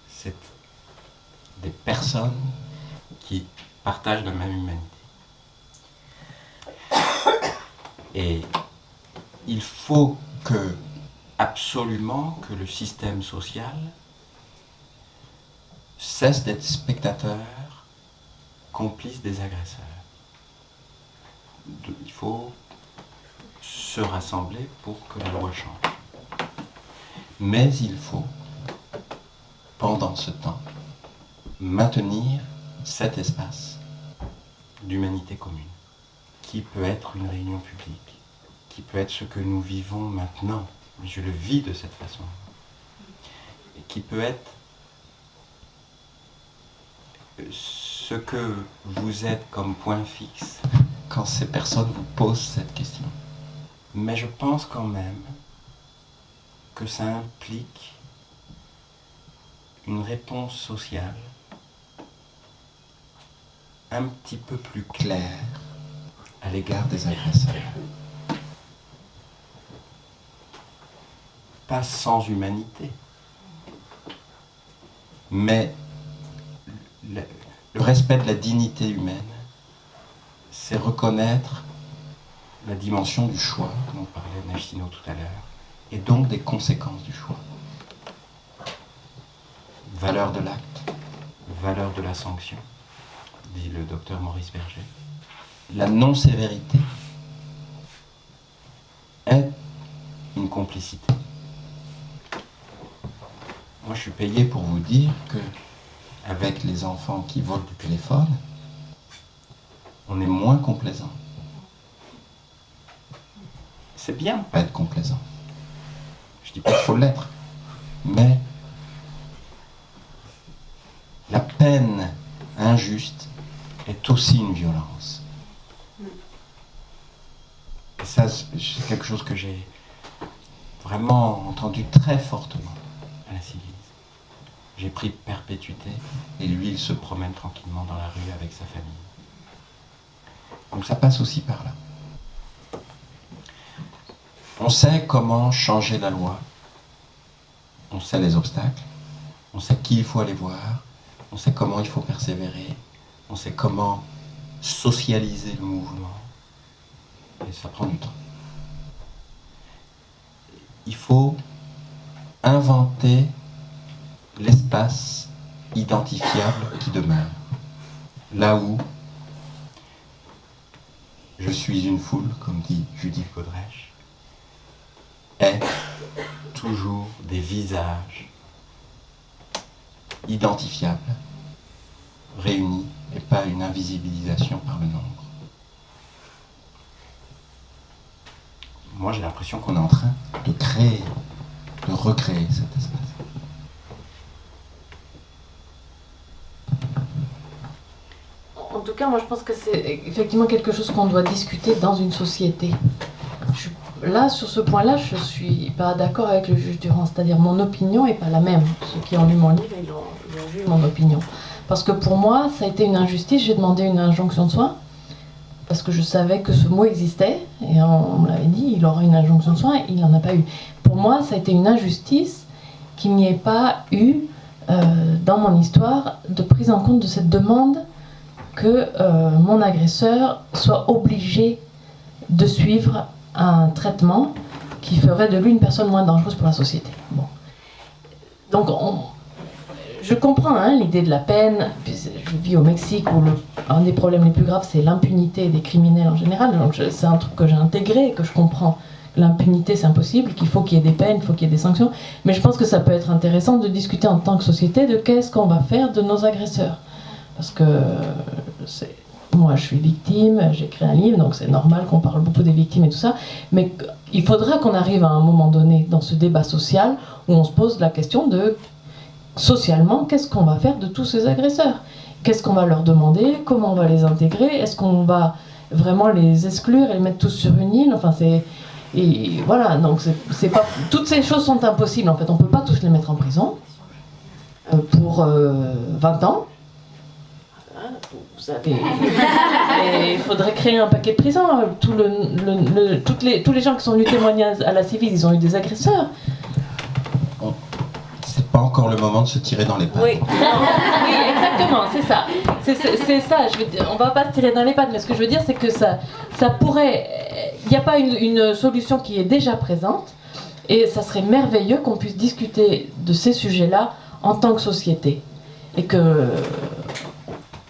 c'est des personnes qui partagent la même humanité. Et il faut absolument que le système social cesse d'être spectateur, complice des agresseurs. Il faut se rassembler pour que la loi change. Mais il faut, pendant ce temps, maintenir cet espace d'humanité commune, qui peut être une réunion publique, qui peut être ce que nous vivons maintenant, je le vis de cette façon, et qui peut être ce que vous êtes comme point fixe quand ces personnes vous posent cette question. Mais je pense quand même que ça implique une réponse sociale un petit peu plus claire à l'égard des agresseurs. Pas sans humanité, mais le respect de la dignité humaine, c'est reconnaître la dimension du choix, dont parlait Nagino tout à l'heure, et donc des conséquences du choix. Valeur de l'acte, valeur de la sanction, dit le docteur Maurice Berger. La non-sévérité est une complicité. Moi, je suis payé pour vous dire que, avec les enfants qui volent du téléphone, on est moins complaisant. C'est bien de ne pas être complaisant. Je ne dis pas qu'il faut l'être, mais la peine injuste est aussi une violence. Et ça, c'est quelque chose que j'ai vraiment entendu très fortement à la Civis. J'ai pris perpétuité et lui, il se promène tranquillement dans la rue avec sa famille. Donc ça passe aussi par là. On sait comment changer la loi, on sait les obstacles, on sait qui il faut aller voir, on sait comment il faut persévérer, on sait comment socialiser le mouvement, et ça prend du temps. Il faut inventer l'espace identifiable qui demeure, là où je suis une foule, comme dit Judith Godrèche, est toujours des visages identifiables, réunis, et pas une invisibilisation par le nombre. Moi, j'ai l'impression qu'on est en train de créer, de recréer cet espace. En tout cas, moi je pense que c'est effectivement quelque chose qu'on doit discuter dans une société. Là, sur ce point-là, je ne suis pas d'accord avec le juge Durand, c'est-à-dire mon opinion n'est pas la même. Ceux qui ont lu mon livre, ils ont vu mon opinion. Parce que pour moi, ça a été une injustice, j'ai demandé une injonction de soins, parce que je savais que ce mot existait, et on me l'avait dit, il aura une injonction de soins, et il n'en a pas eu. Pour moi, ça a été une injustice qu'il n'y ait pas eu, dans mon histoire, de prise en compte de cette demande que mon agresseur soit obligé de suivre un traitement qui ferait de lui une personne moins dangereuse pour la société. Bon. Donc, je comprends l'idée de la peine. Je vis au Mexique où un des problèmes les plus graves, c'est l'impunité des criminels en général. Donc, c'est un truc que j'ai intégré et que je comprends. L'impunité, c'est impossible, qu'il faut qu'il y ait des peines, il faut qu'il y ait des sanctions. Mais je pense que ça peut être intéressant de discuter en tant que société de qu'est-ce qu'on va faire de nos agresseurs. Parce que moi je suis victime, j'écris un livre, donc c'est normal qu'on parle beaucoup des victimes et tout ça, mais il faudra qu'on arrive à un moment donné dans ce débat social où on se pose la question de, socialement, qu'est-ce qu'on va faire de tous ces agresseurs ? Qu'est-ce qu'on va leur demander ? Comment on va les intégrer ? Est-ce qu'on va vraiment les exclure et les mettre tous sur une île ? Enfin, et voilà, donc c'est pas, toutes ces choses sont impossibles en fait, on peut pas tous les mettre en prison pour 20 ans. Vous savez, et il faudrait créer un paquet de prisons. Tous les gens qui sont venus témoigner à la CIVIS, ils ont eu des agresseurs. C'est pas encore le moment de se tirer dans les pattes. Oui, oui, exactement, c'est ça. C'est ça, je veux dire, on va pas se tirer dans les pattes, mais ce que je veux dire, c'est que ça pourrait... Il n'y a pas une solution qui est déjà présente, et ça serait merveilleux qu'on puisse discuter de ces sujets-là en tant que société. Et que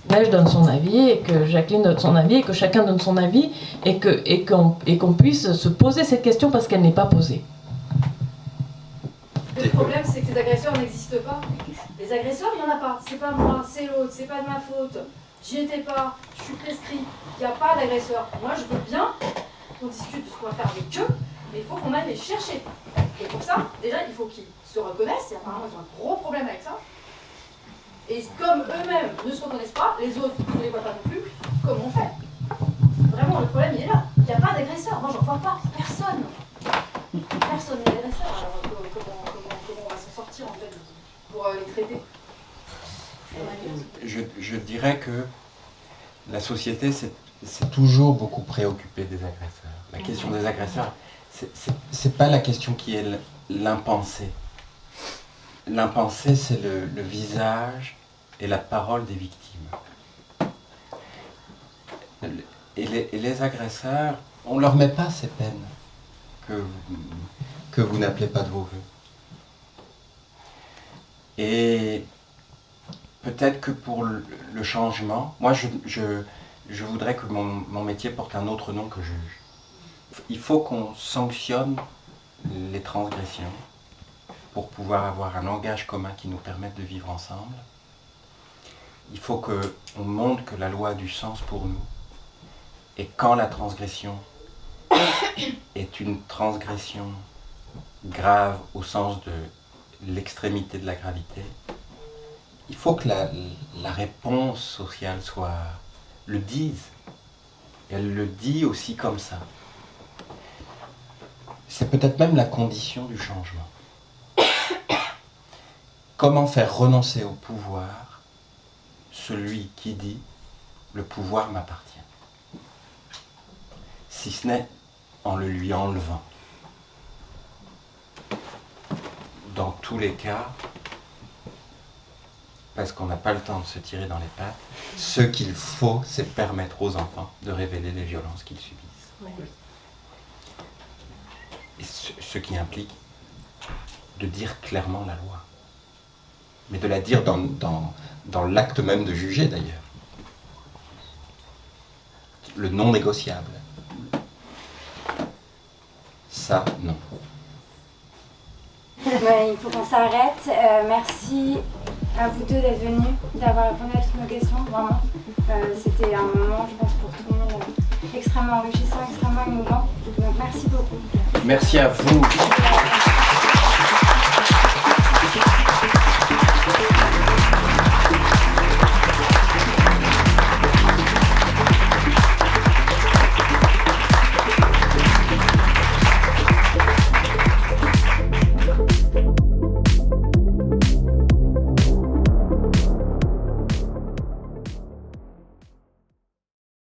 Neige donne son avis, et que Jacqueline donne son avis, et que chacun donne son avis, et qu'on puisse se poser cette question parce qu'elle n'est pas posée. Le problème, c'est que les agresseurs n'existent pas. Les agresseurs, il n'y en a pas. C'est pas moi, c'est l'autre, c'est pas de ma faute. J'y étais pas, je suis prescrit. Il n'y a pas d'agresseur. Moi, je veux bien qu'on discute de ce qu'on va faire avec eux, mais il faut qu'on aille les chercher. Et pour ça, déjà, il faut qu'ils se reconnaissent. Et apparemment, ils ont un gros problème avec ça. Et comme eux-mêmes ne se reconnaissent pas, les autres ne les voient pas non plus, comment on fait ? Vraiment, le problème, il est là. Il n'y a pas d'agresseur. Moi, j'en vois pas. Personne. Personne n'est agresseur. Alors, comment on va s'en sortir, en fait, pour les traiter ? Je dirais que la société s'est toujours beaucoup préoccupée des agresseurs. La question des agresseurs, c'est pas la question qui est l'impensé. L'impensé, c'est le visage et la parole des victimes. Et les agresseurs, on ne leur met pas ces peines que vous n'appelez pas de vos voeux. Et peut-être que pour le changement, moi je voudrais que mon métier porte un autre nom que juge. Il faut qu'on sanctionne les transgressions pour pouvoir avoir un langage commun qui nous permette de vivre ensemble. Il faut qu'on montre que la loi a du sens pour nous. Et quand la transgression est une transgression grave au sens de l'extrémité de la gravité, il faut que la réponse sociale le dise. Et elle le dit aussi comme ça. C'est peut-être même la condition du changement. Comment faire renoncer au pouvoir celui qui dit « le pouvoir m'appartient », si ce n'est en le lui enlevant. Dans tous les cas, parce qu'on n'a pas le temps de se tirer dans les pattes, ce qu'il faut, c'est permettre aux enfants de révéler les violences qu'ils subissent. Oui. Et ce qui implique de dire clairement la loi. Mais de la dire dans l'acte même de juger, d'ailleurs. Le non négociable. Ça, non. Ouais, il faut qu'on s'arrête. Merci à vous deux d'être venus, d'avoir répondu à toutes nos questions, vraiment. C'était un moment, je pense, pour tout le monde extrêmement enrichissant, extrêmement émouvant. Donc merci beaucoup. Merci à vous.